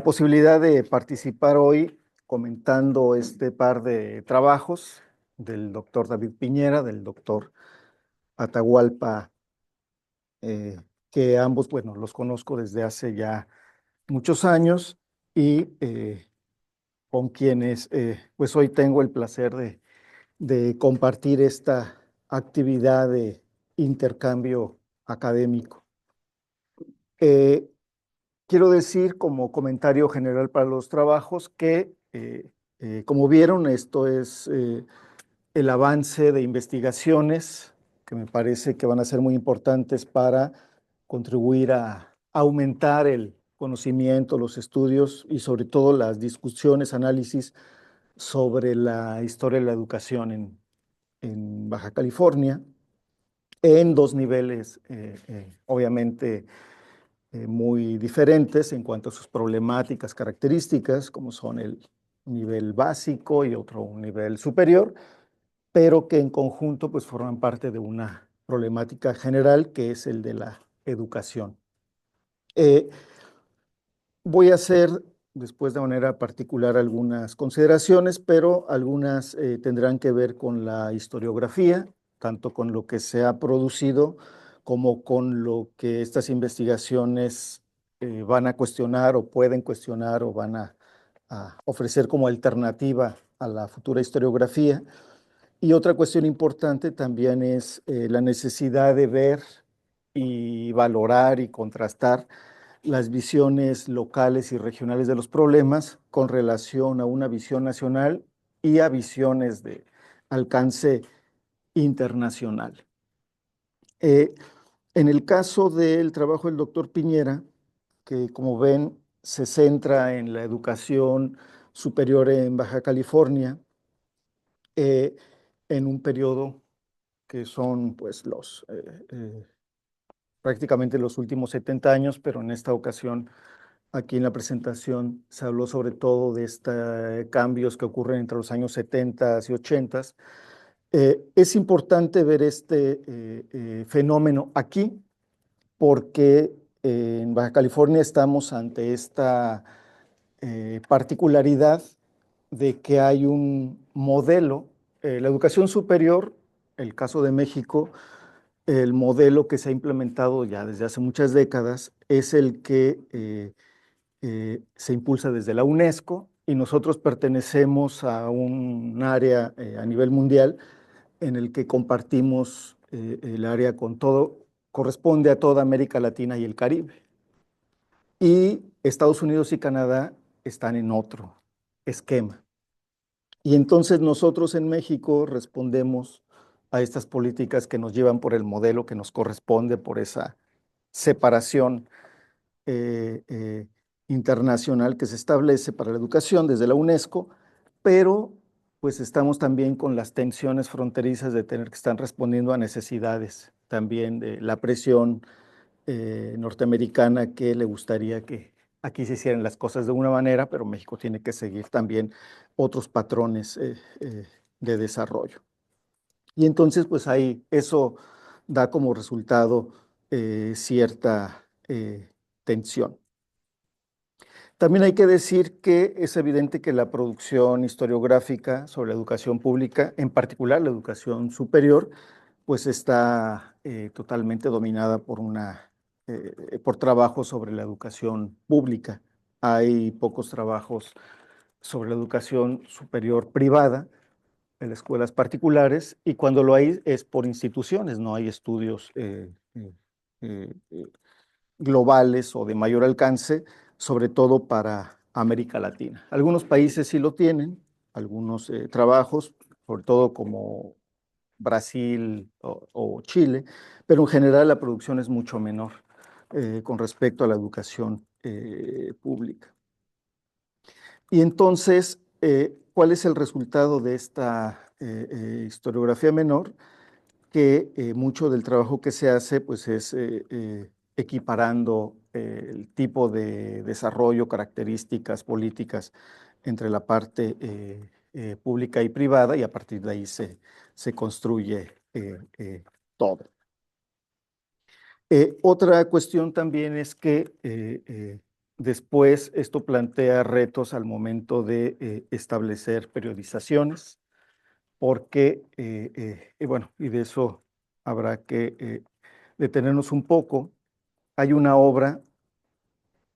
posibilidad de participar hoy comentando este par de trabajos del doctor David Piñera, del doctor Atahualpa, que ambos, bueno, los conozco desde hace ya muchos años y con quienes pues hoy tengo el placer de compartir esta actividad de intercambio académico. Quiero decir como comentario general para los trabajos que, como vieron, esto es el avance de investigaciones que me parece que van a ser muy importantes para contribuir a aumentar el conocimiento, los estudios y sobre todo las discusiones, análisis sobre la historia de la educación en Baja California, en dos niveles, obviamente, muy diferentes en cuanto a sus problemáticas, características, como son el nivel básico y otro un nivel superior, pero que en conjunto pues forman parte de una problemática general que es el de la educación. Voy a hacer después de manera particular algunas consideraciones, pero algunas tendrán que ver con la historiografía, tanto con lo que se ha producido como con lo que estas investigaciones van a cuestionar o pueden cuestionar o van a ofrecer como alternativa a la futura historiografía. Y otra cuestión importante también es la necesidad de ver y valorar y contrastar las visiones locales y regionales de los problemas con relación a una visión nacional y a visiones de alcance internacional. En el caso del trabajo del doctor Piñera, que como ven se centra en la educación superior en Baja California, en un periodo que son pues prácticamente los últimos 70 años, pero en esta ocasión aquí en la presentación se habló sobre todo de estos cambios que ocurren entre los años 70 y 80. Es importante ver este fenómeno aquí porque en Baja California estamos ante esta particularidad de que hay un modelo, la educación superior, el caso de México, el modelo que se ha implementado ya desde hace muchas décadas es el que se impulsa desde la UNESCO y nosotros pertenecemos a un área a nivel mundial en el que compartimos el área con todo, corresponde a toda América Latina y el Caribe. Y Estados Unidos y Canadá están en otro esquema. Y entonces nosotros en México respondemos a estas políticas que nos llevan por el modelo que nos corresponde, por esa separación eh, eh, internacional que se establece para la educación desde la UNESCO, pero pues estamos también con las tensiones fronterizas de tener que estar respondiendo a necesidades, también de la presión norteamericana que le gustaría que aquí se hicieran las cosas de una manera, pero México tiene que seguir también otros patrones de desarrollo. Y entonces, pues ahí eso da como resultado cierta tensión. También hay que decir que es evidente que la producción historiográfica sobre la educación pública, en particular la educación superior, pues está totalmente dominada por trabajos sobre la educación pública. Hay pocos trabajos sobre la educación superior privada en escuelas particulares y cuando lo hay es por instituciones, no hay estudios globales o de mayor alcance, sobre todo para América Latina. Algunos países sí lo tienen, algunos trabajos, sobre todo como Brasil o Chile, pero en general la producción es mucho menor con respecto a la educación pública. Y entonces, ¿cuál es el resultado de esta historiografía menor? Que mucho del trabajo que se hace pues es equiparando el tipo de desarrollo, características políticas entre la parte pública y privada, y a partir de ahí se construye todo. Otra cuestión también es que después esto plantea retos al momento de establecer periodizaciones, porque, bueno, y de eso habrá que detenernos un poco. Hay una obra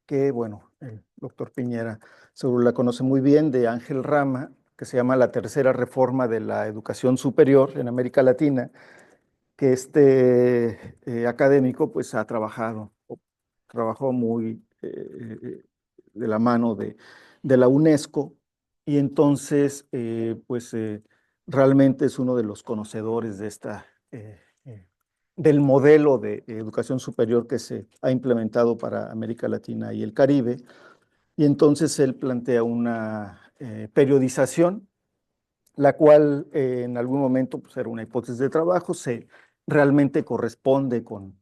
que, bueno, el doctor Piñera seguro la conoce muy bien, de Ángel Rama, que se llama La tercera reforma de la educación superior en América Latina, que este académico pues ha trabajó muy de la mano de la UNESCO, y entonces pues realmente es uno de los conocedores de del modelo de educación superior que se ha implementado para América Latina y el Caribe, y entonces él plantea una periodización, la cual en algún momento pues, era una hipótesis de trabajo, se realmente corresponde con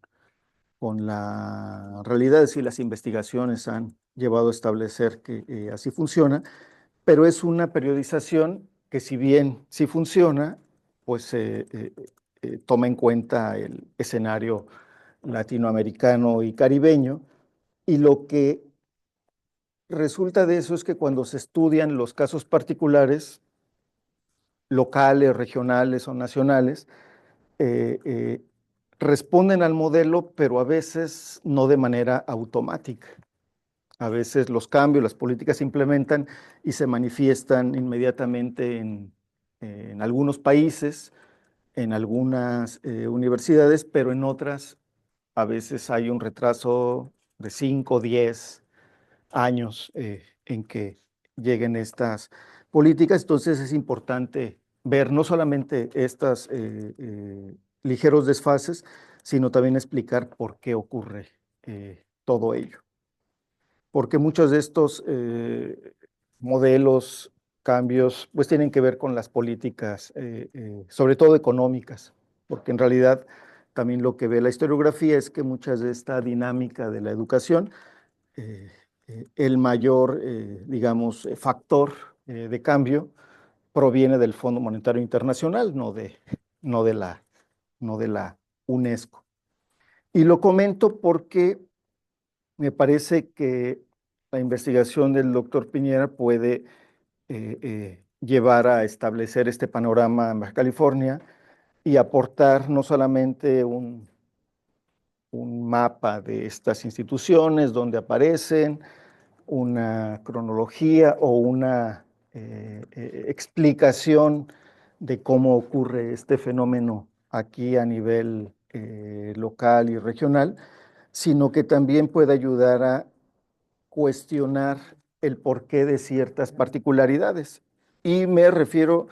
la realidad, es decir, las investigaciones han llevado a establecer que así funciona, pero es una periodización que si bien sí funciona, pues toma en cuenta el escenario latinoamericano y caribeño, y lo que resulta de eso es que cuando se estudian los casos particulares, locales, regionales o nacionales, eh, eh, responden al modelo, pero a veces no de manera automática. A veces los cambios, las políticas se implementan y se manifiestan inmediatamente en algunos países, en algunas universidades, pero en otras a veces hay un retraso de 5, 10 años en que lleguen estas políticas. Entonces es importante ver no solamente estas ligeros desfases, sino también explicar por qué ocurre todo ello. Porque muchos de estos modelos, cambios, pues tienen que ver con las políticas, sobre todo económicas, porque en realidad también lo que ve la historiografía es que muchas de esta dinámica de la educación, el mayor, digamos, factor de cambio proviene del Fondo Monetario Internacional, no de la, no de la UNESCO. Y lo comento porque me parece que la investigación del doctor Piñera puede llevar a establecer este panorama en Baja California y aportar no solamente un mapa de estas instituciones donde aparecen, una cronología o una explicación de cómo ocurre este fenómeno aquí a nivel local y regional, sino que también puede ayudar a cuestionar el porqué de ciertas particularidades. Y me refiero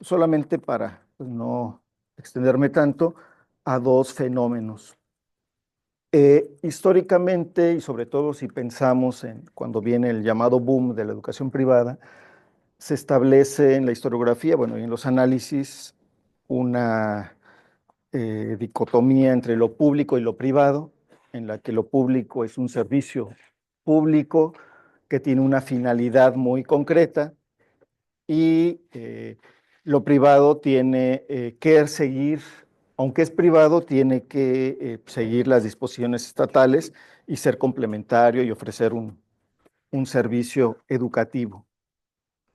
solamente para pues, no extenderme tanto a dos fenómenos. Históricamente, y sobre todo si pensamos en cuando viene el llamado boom de la educación privada, se establece en la historiografía, bueno, y en los análisis, una dicotomía entre lo público y lo privado, en la que lo público es un servicio público que tiene una finalidad muy concreta, y lo privado tiene que seguir, aunque es privado, tiene que seguir las disposiciones estatales y ser complementario y ofrecer un servicio educativo.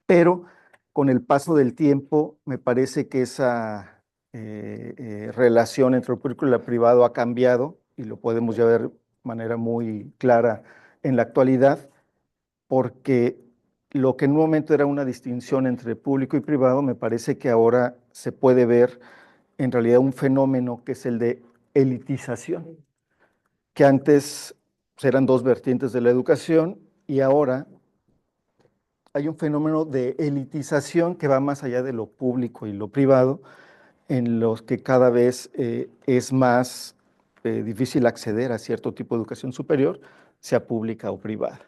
Pero con el paso del tiempo, me parece que esa relación entre lo público y lo privado ha cambiado, y lo podemos ya ver de manera muy clara en la actualidad, porque lo que en un momento era una distinción entre público y privado, me parece que ahora se puede ver en realidad un fenómeno que es el de elitización, que antes eran dos vertientes de la educación y ahora hay un fenómeno de elitización que va más allá de lo público y lo privado, en los que cada vez es más difícil acceder a cierto tipo de educación superior, sea pública o privada.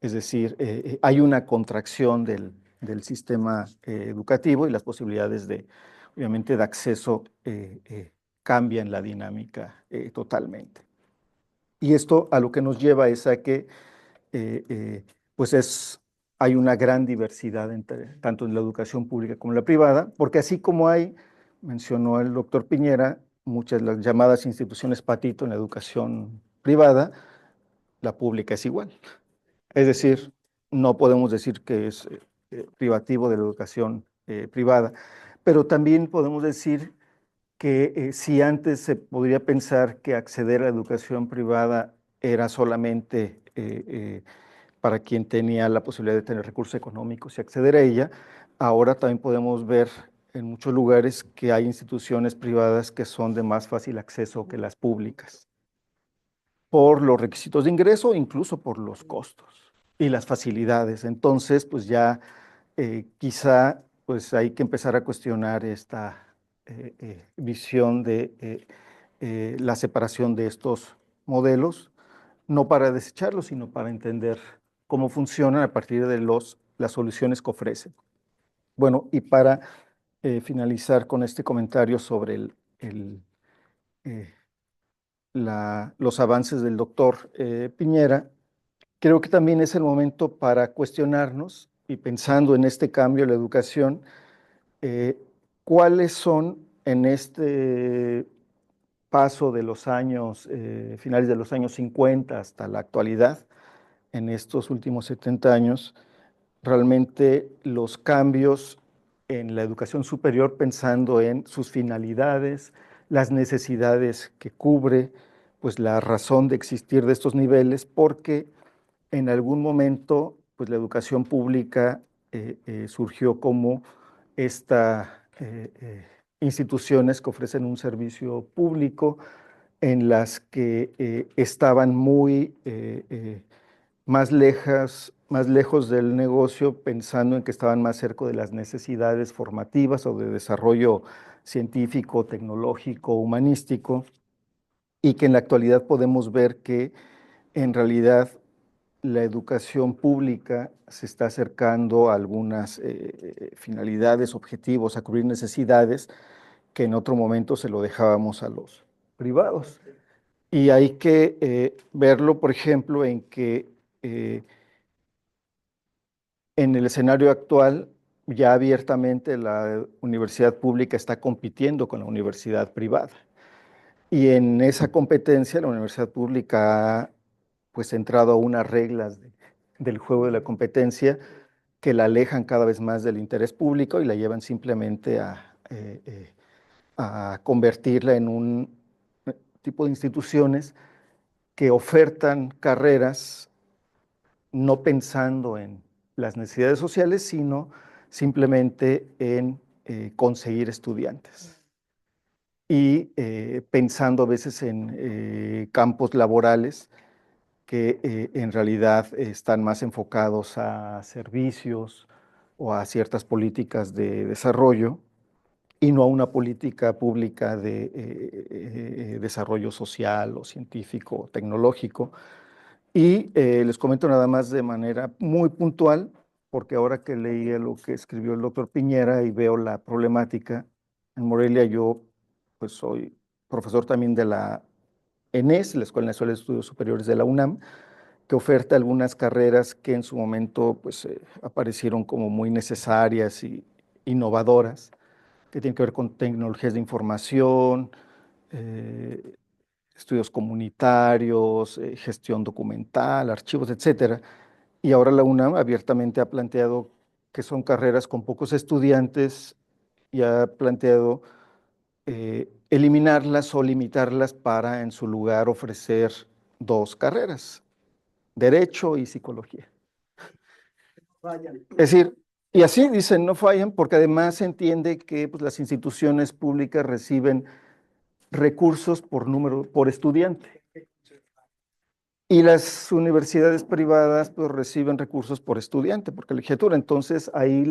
Es decir, hay una contracción del sistema educativo y las posibilidades obviamente, de acceso cambian la dinámica totalmente. Y esto a lo que nos lleva es a que pues hay una gran diversidad tanto en la educación pública como en la privada, porque así como mencionó el doctor Piñera, muchas de las llamadas instituciones patito en la educación privada, la pública es igual. Es decir, no podemos decir que es privativo de la educación privada, pero también podemos decir que si antes se podría pensar que acceder a la educación privada era solamente para quien tenía la posibilidad de tener recursos económicos y acceder a ella, ahora también podemos ver en muchos lugares que hay instituciones privadas que son de más fácil acceso que las públicas, por los requisitos de ingreso, incluso por los costos y las facilidades. Entonces, pues ya quizá pues hay que empezar a cuestionar esta visión de la separación de estos modelos, no para desecharlos, sino para entender cómo funcionan a partir de las soluciones que ofrecen. Bueno, y para finalizar con este comentario sobre los avances del doctor Piñera, creo que también es el momento para cuestionarnos y pensando en este cambio en la educación, cuáles son en este paso de los años, finales de los años 50 hasta la actualidad, en estos últimos 70 años, realmente los cambios en la educación superior pensando en sus finalidades, las necesidades que cubre, pues la razón de existir de estos niveles, porque en algún momento, pues la educación pública surgió como instituciones que ofrecen un servicio público en las que estaban muy más lejos del negocio, pensando en que estaban más cerca de las necesidades formativas o de desarrollo científico, tecnológico, humanístico, y que en la actualidad podemos ver que en realidad la educación pública se está acercando a algunas finalidades, objetivos, a cubrir necesidades que en otro momento se lo dejábamos a los privados. Y hay que verlo, por ejemplo, en que en el escenario actual ya abiertamente la universidad pública está compitiendo con la universidad privada. Y en esa competencia la universidad pública ha pues entrado a unas reglas del juego de la competencia que la alejan cada vez más del interés público y la llevan simplemente a convertirla en un tipo de instituciones que ofertan carreras no pensando en las necesidades sociales, sino simplemente en conseguir estudiantes. Y pensando a veces en campos laborales que en realidad están más enfocados a servicios o a ciertas políticas de desarrollo y no a una política pública de desarrollo social o científico o tecnológico. Y les comento nada más de manera muy puntual, porque ahora que leí lo que escribió el doctor Piñera y veo la problemática, en Morelia yo pues soy profesor también de la ENES, la Escuela Nacional de Estudios Superiores de la UNAM, que oferta algunas carreras que en su momento pues, aparecieron como muy necesarias y innovadoras, que tienen que ver con tecnologías de información, estudios comunitarios, gestión documental, archivos, etcétera. Y ahora la UNAM abiertamente ha planteado que son carreras con pocos estudiantes y ha planteado eliminarlas o limitarlas para en su lugar ofrecer dos carreras, Derecho y Psicología. Es decir, y así dicen, no fallan, porque además se entiende que pues, las instituciones públicas reciben recursos por estudiante. Y las universidades privadas pues reciben recursos por estudiante, por colegiatura. Entonces ahí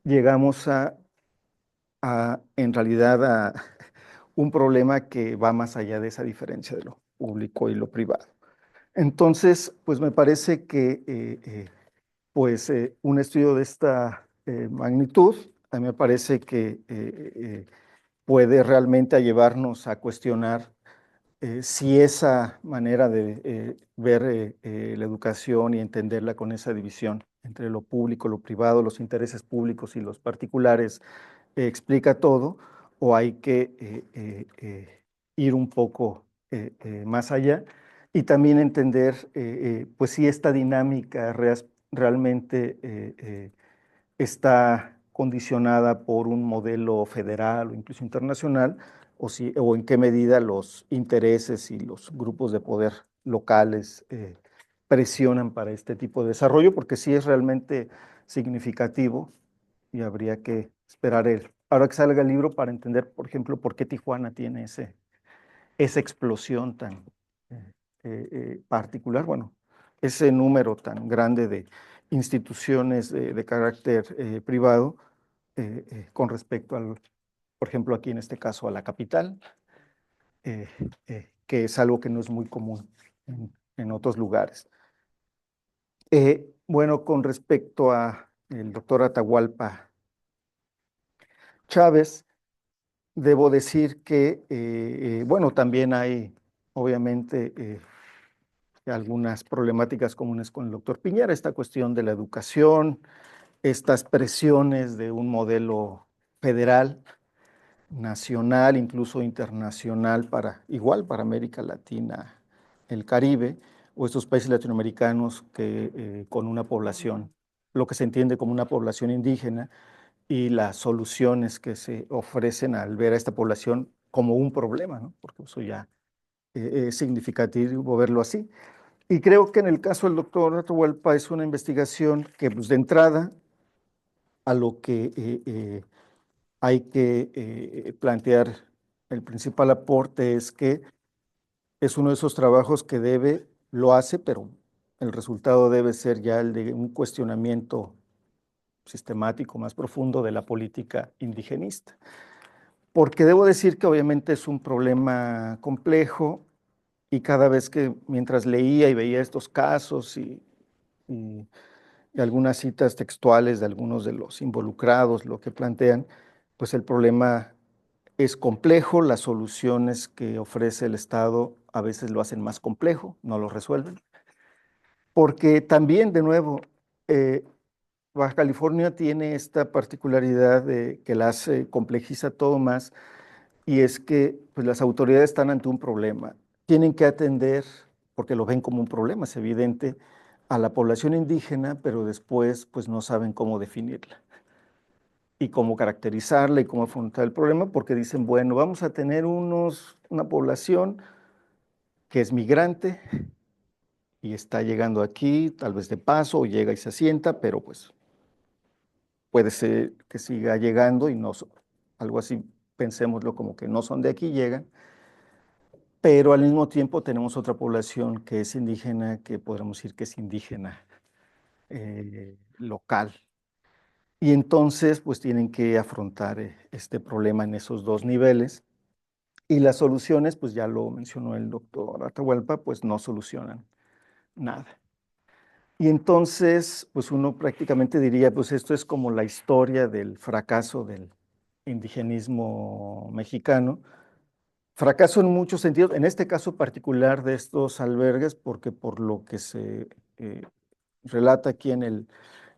llegamos en realidad a un problema que va más allá de esa diferencia de lo público y lo privado. Entonces, pues me parece que un estudio de esta magnitud, a mí me parece que puede realmente llevarnos a cuestionar si esa manera de ver la educación y entenderla con esa división entre lo público, lo privado, los intereses públicos y los particulares explica todo, o hay que ir un poco más allá y también entender, pues si esta dinámica realmente está condicionada por un modelo federal o incluso internacional, o en qué medida los intereses y los grupos de poder locales presionan para este tipo de desarrollo, porque sí es realmente significativo y habría que esperar ahora que salga el libro para entender, por ejemplo, por qué Tijuana tiene esa explosión tan particular, bueno, ese número tan grande de instituciones de carácter privado con respecto por ejemplo, aquí en este caso a la capital, que es algo que no es muy común en otros lugares. Bueno, con respecto a el doctor Atahualpa Chávez, debo decir que, bueno, también hay, obviamente, algunas problemáticas comunes con el doctor Piñera, esta cuestión de la educación, estas presiones de un modelo federal, nacional, incluso internacional, igual para América Latina, el Caribe, o estos países latinoamericanos que con una población, lo que se entiende como una población indígena, y las soluciones que se ofrecen al ver a esta población como un problema, ¿no? Porque eso ya es significativo verlo así. Y creo que en el caso del doctor Atahualpa es una investigación que, pues, de entrada, a lo que hay que plantear, el principal aporte es que es uno de esos trabajos que lo hace, pero el resultado debe ser ya el de un cuestionamiento sistemático más profundo de la política indigenista. Porque debo decir que obviamente es un problema complejo y cada vez que mientras leía y veía estos casos y algunas citas textuales de algunos de los involucrados, lo que plantean, pues el problema es complejo, las soluciones que ofrece el Estado a veces lo hacen más complejo, no lo resuelven. Porque también, de nuevo, eh, Baja California tiene esta particularidad que la complejiza todo más, y es que pues, las autoridades están ante un problema. Tienen que atender, porque lo ven como un problema, es evidente, a la población indígena, pero después pues no saben cómo definirla y cómo caracterizarla y cómo afrontar el problema, porque dicen, bueno, vamos a tener una población que es migrante y está llegando aquí, tal vez de paso, o llega y se asienta, pero pues puede ser que siga llegando y no, algo así, pensémoslo como que no son de aquí, llegan, pero al mismo tiempo tenemos otra población que es indígena, que podríamos decir que es indígena local. Y entonces, pues tienen que afrontar este problema en esos dos niveles. Y las soluciones, pues ya lo mencionó el doctor Atahualpa, pues no solucionan nada. Y entonces, pues uno prácticamente diría, pues esto es como la historia del fracaso del indigenismo mexicano. Fracaso en muchos sentidos, en este caso particular de estos albergues, porque por lo que se relata aquí en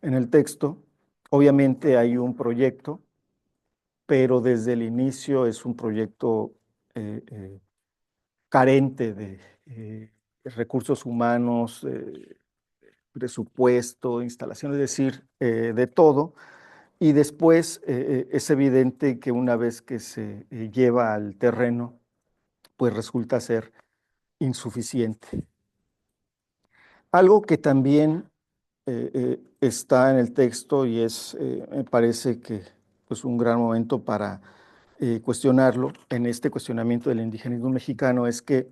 el texto, obviamente hay un proyecto, pero desde el inicio es un proyecto carente de recursos humanos, presupuesto, instalación, es decir, de todo. Y después es evidente que una vez que se lleva al terreno, pues resulta ser insuficiente. Algo que también está en el texto y me parece que pues un gran momento para cuestionarlo en este cuestionamiento del indigenismo mexicano es que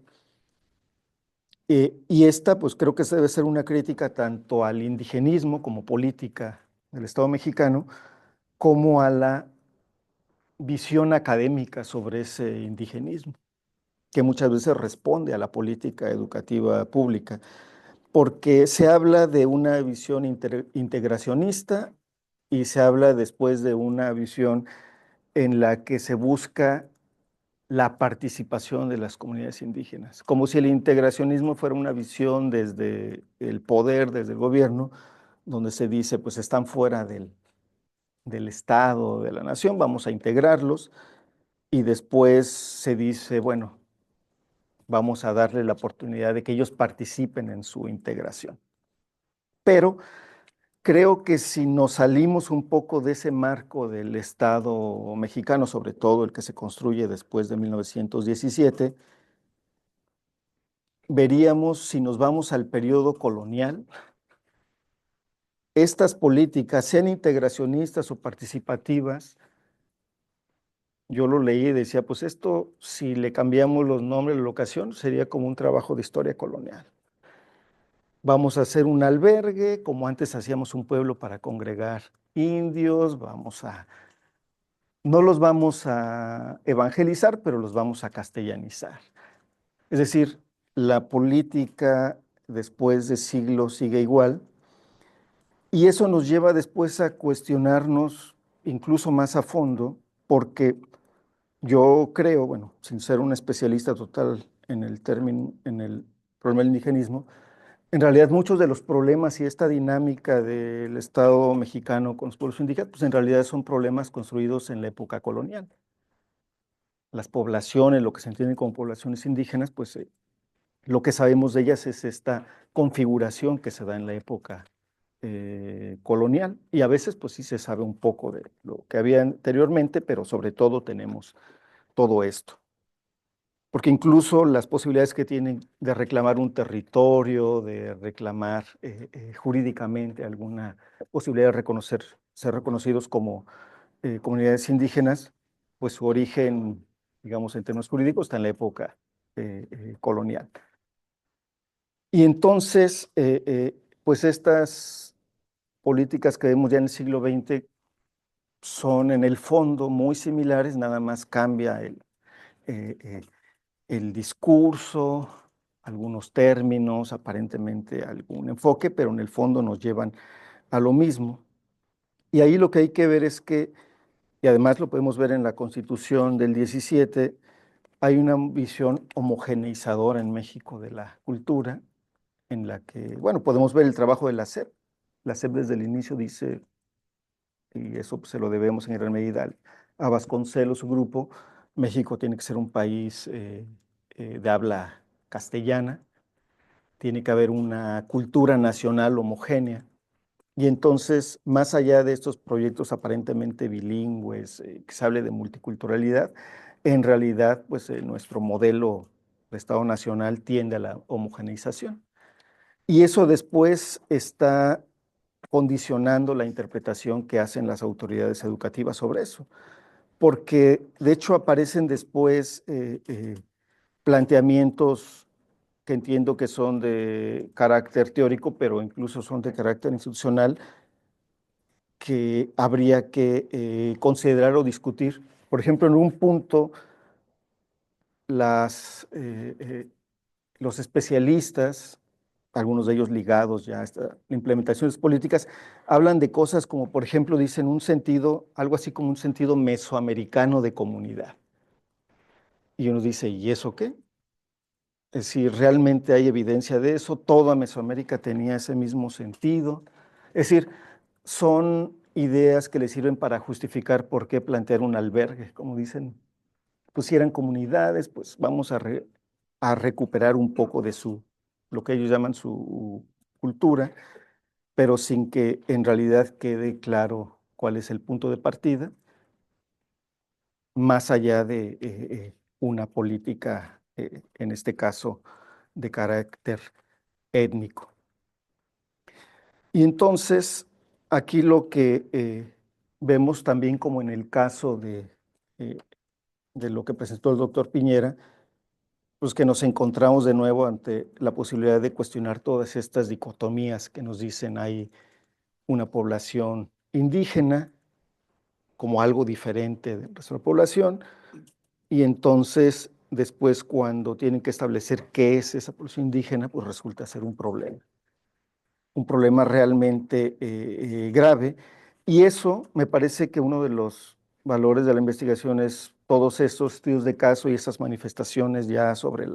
Y esta, pues creo que debe ser una crítica tanto al indigenismo como política del Estado mexicano, como a la visión académica sobre ese indigenismo, que muchas veces responde a la política educativa pública, porque se habla de una visión integracionista y se habla después de una visión en la que se busca la participación de las comunidades indígenas, como si el integracionismo fuera una visión desde el poder, desde el gobierno, donde se dice, pues están fuera del Estado, de la nación, vamos a integrarlos, y después se dice, bueno, vamos a darle la oportunidad de que ellos participen en su integración. Pero creo que si nos salimos un poco de ese marco del Estado mexicano, sobre todo el que se construye después de 1917, veríamos, si nos vamos al periodo colonial, estas políticas, sean integracionistas o participativas, yo lo leí y decía, pues esto, si le cambiamos los nombres, la locación, sería como un trabajo de historia colonial. Vamos a hacer un albergue, como antes hacíamos un pueblo para congregar indios, no los vamos a evangelizar, pero los vamos a castellanizar. Es decir, la política después de siglos sigue igual, y eso nos lleva después a cuestionarnos incluso más a fondo, porque yo creo, bueno, sin ser un especialista total en el término, en el problema del indigenismo, en realidad muchos de los problemas y esta dinámica del Estado mexicano con los pueblos indígenas, pues en realidad son problemas construidos en la época colonial. Las poblaciones, lo que se entiende como poblaciones indígenas, pues lo que sabemos de ellas es esta configuración que se da en la época colonial, y a veces pues sí se sabe un poco de lo que había anteriormente, pero sobre todo tenemos todo esto. Porque incluso las posibilidades que tienen de reclamar un territorio, de reclamar jurídicamente alguna posibilidad de ser reconocidos como comunidades indígenas, pues su origen, digamos, en términos jurídicos, está en la época colonial. Y entonces, pues estas políticas que vemos ya en el siglo XX son en el fondo muy similares, nada más cambia el discurso, algunos términos, aparentemente algún enfoque, pero en el fondo nos llevan a lo mismo. Y ahí lo que hay que ver es que, y además lo podemos ver en la Constitución del 17, hay una visión homogeneizadora en México de la cultura, en la que, bueno, podemos ver el trabajo de la SEP. La SEP desde el inicio dice, y eso pues, se lo debemos en gran medida a Vasconcelos, su grupo, México tiene que ser un país de habla castellana, tiene que haber una cultura nacional homogénea. Y entonces, más allá de estos proyectos aparentemente bilingües, que se hable de multiculturalidad, en realidad, pues nuestro modelo de Estado nacional tiende a la homogeneización. Y eso después está condicionando la interpretación que hacen las autoridades educativas sobre eso, porque de hecho aparecen después planteamientos que entiendo que son de carácter teórico, pero incluso son de carácter institucional, que habría que considerar o discutir. Por ejemplo, en un punto, los especialistas, algunos de ellos ligados ya a estas implementaciones políticas, hablan de cosas como, por ejemplo, dicen un sentido, algo así como un sentido mesoamericano de comunidad. Y uno dice, ¿y eso qué? Es decir, realmente hay evidencia de eso, toda Mesoamérica tenía ese mismo sentido. Es decir, son ideas que le sirven para justificar por qué plantear un albergue, como dicen, pues si eran comunidades, pues vamos a recuperar un poco de lo que ellos llaman su cultura, pero sin que en realidad quede claro cuál es el punto de partida, más allá de una política, en este caso, de carácter étnico. Y entonces, aquí lo que vemos también como en el caso de lo que presentó el doctor Piñera, pues que nos encontramos de nuevo ante la posibilidad de cuestionar todas estas dicotomías que nos dicen hay una población indígena como algo diferente del resto de la población, y entonces después cuando tienen que establecer qué es esa población indígena, pues resulta ser un problema realmente grave. Y eso me parece que uno de los valores de la investigación es todos estos estudios de caso y esas manifestaciones ya sobre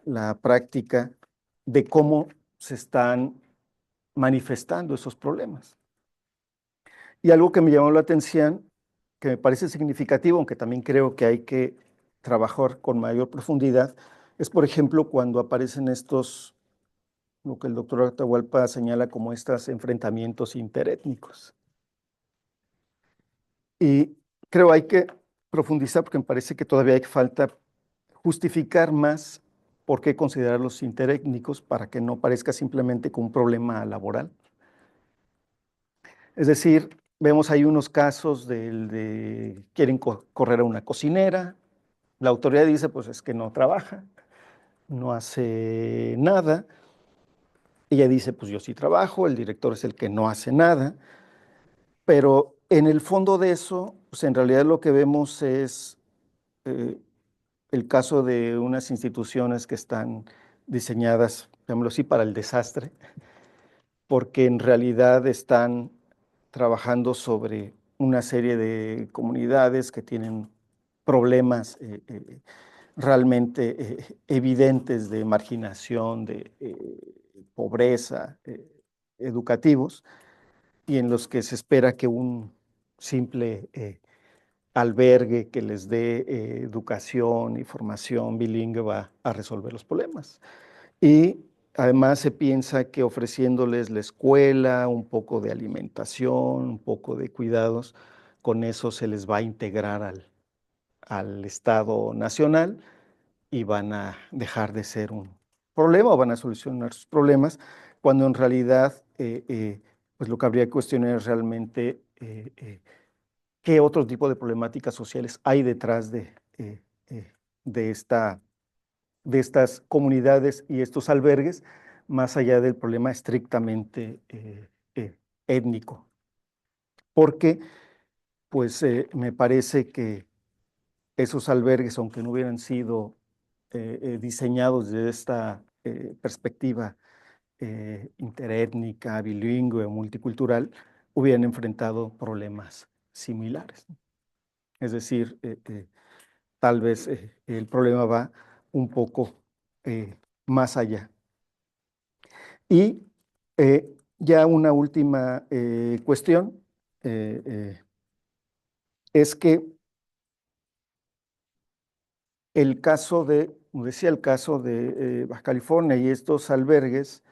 la práctica de cómo se están manifestando esos problemas. Y algo que me llamó la atención, que me parece significativo, aunque también creo que hay que trabajar con mayor profundidad, es, por ejemplo, cuando aparecen estos, lo que el doctor Atahualpa señala como estos enfrentamientos interétnicos. Y creo hay que profundizar porque me parece que todavía hay falta justificar más por qué considerarlos interétnicos para que no parezca simplemente como un problema laboral. Es decir, vemos ahí unos casos de quieren correr a una cocinera, la autoridad dice pues es que no trabaja, no hace nada, ella dice pues yo sí trabajo, el director es el que no hace nada, pero en el fondo de eso, pues en realidad lo que vemos es el caso de unas instituciones que están diseñadas, llamémoslo así, para el desastre, porque en realidad están trabajando sobre una serie de comunidades que tienen problemas realmente evidentes de marginación, de pobreza, educativos, y en los que se espera que un simple albergue que les dé educación y formación bilingüe va a resolver los problemas. Y además se piensa que ofreciéndoles la escuela, un poco de alimentación, un poco de cuidados, con eso se les va a integrar al Estado nacional y van a dejar de ser un problema o van a solucionar sus problemas, cuando en realidad pues lo que habría que cuestionar es realmente qué otro tipo de problemáticas sociales hay detrás de estas comunidades y estos albergues, más allá del problema estrictamente étnico. Porque, pues, me parece que esos albergues, aunque no hubieran sido diseñados desde esta perspectiva interétnica, bilingüe, multicultural, hubieran enfrentado problemas similares. Es decir, tal vez el problema va un poco más allá. Y ya una última cuestión es que el caso de, como decía, el caso de Baja California y estos albergues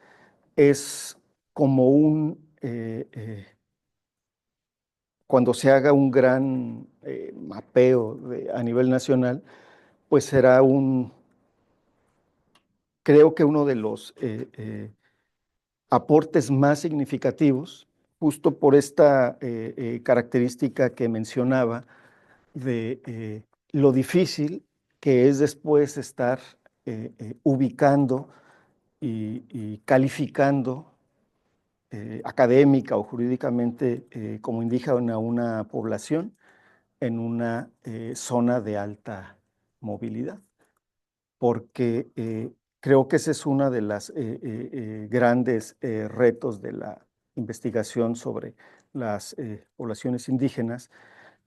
es como cuando se haga un gran mapeo a nivel nacional, pues será creo que uno de los aportes más significativos, justo por esta característica que mencionaba de lo difícil que es después estar ubicando y calificando académica o jurídicamente como indígena una población en una zona de alta movilidad, porque creo que ese es uno de los grandes retos de la investigación sobre las poblaciones indígenas,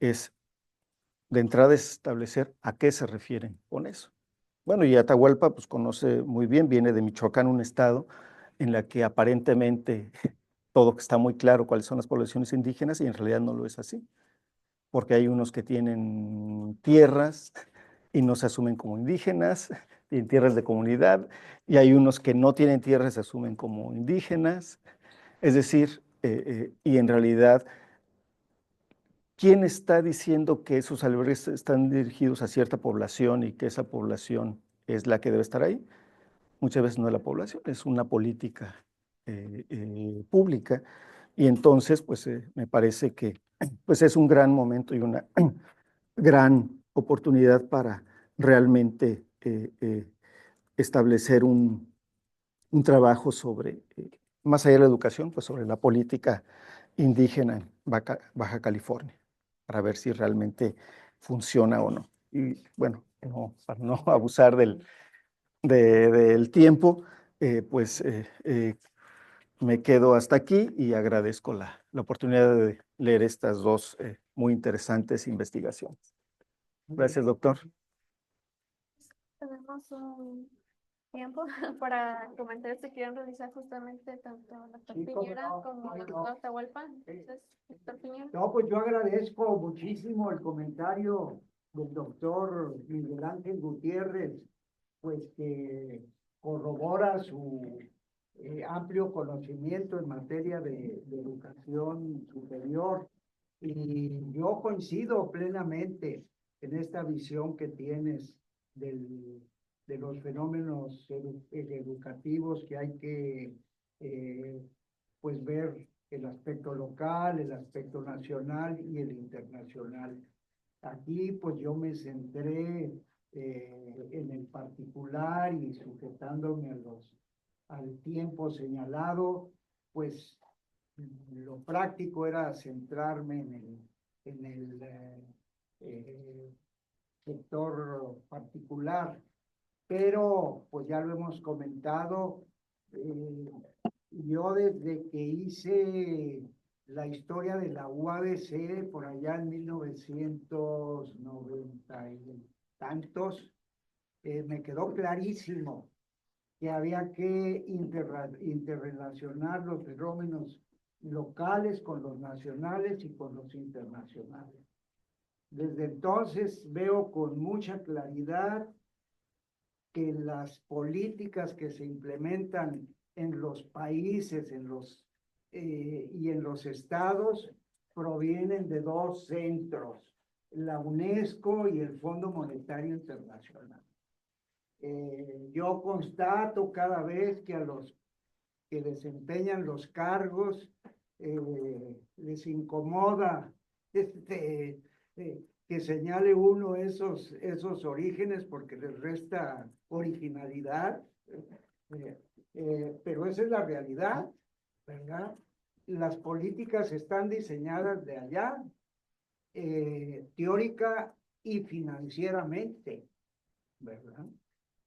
es de entrada establecer a qué se refieren con eso. Bueno, y Atahualpa pues conoce muy bien, viene de Michoacán, un estado en la que aparentemente todo está muy claro cuáles son las poblaciones indígenas y en realidad no lo es así, porque hay unos que tienen tierras y no se asumen como indígenas, tienen tierras de comunidad, y hay unos que no tienen tierras y se asumen como indígenas. Es decir, y en realidad, ¿quién está diciendo que esos albergues están dirigidos a cierta población y que esa población es la que debe estar ahí? Muchas veces no es la población, es una política pública. Y entonces, pues me parece que pues, es un gran momento y una gran oportunidad para realmente establecer un trabajo sobre, más allá de la educación, pues sobre la política indígena en Baja California, para ver si realmente funciona o no. Y bueno, para no abusar del tiempo, me quedo hasta aquí y agradezco la oportunidad de leer estas dos muy interesantes investigaciones. Gracias, doctor. Tenemos un tiempo para comentarios que quieran realizar justamente tanto el doctor Sí, cómo Piñera no, como cómo el no. doctor Atahualpa. Entonces, doctor Piñera. No, pues yo agradezco muchísimo el comentario del doctor Miguel Ángel Gutiérrez, pues que corrobora su amplio conocimiento en materia de educación superior. Y yo coincido plenamente en esta visión que tienes de los fenómenos educativos que hay que pues ver el aspecto local, el aspecto nacional y el internacional. Aquí pues yo me centré en el particular y sujetándome al tiempo señalado, pues lo práctico era centrarme en el sector particular, pero pues ya lo hemos comentado, yo desde que hice la historia de la UABC por allá en 1990 y tantos, me quedó clarísimo que había que interrelacionar los fenómenos locales con los nacionales y con los internacionales. Desde entonces veo con mucha claridad que las políticas que se implementan en los países y en los estados provienen de dos centros, la UNESCO y el Fondo Monetario Internacional. Yo constato cada vez que a los que desempeñan los cargos les incomoda que señale uno esos orígenes porque les resta originalidad, pero esa es la realidad, ¿verdad? Las políticas están diseñadas de allá, teórica y financieramente, ¿verdad?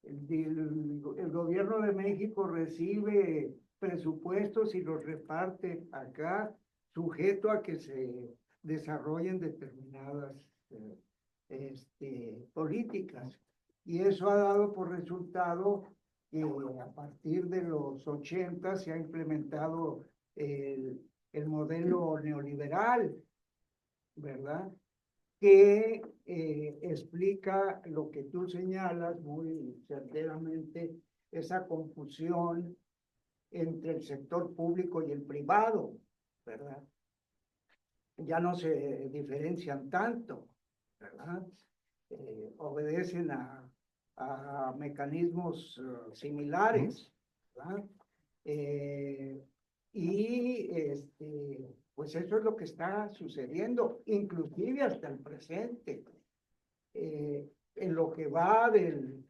El gobierno de México recibe presupuestos y los reparte acá, sujeto a que se desarrollen determinadas políticas. Y eso ha dado por resultado que a partir de los 80 se ha implementado el modelo neoliberal, ¿verdad? Que explica lo que tú señalas muy certeramente, esa confusión entre el sector público y el privado, ¿verdad? Ya no se diferencian tanto, ¿verdad? Obedecen a mecanismos similares, ¿verdad? Pues eso es lo que está sucediendo, inclusive hasta el presente. En lo que va del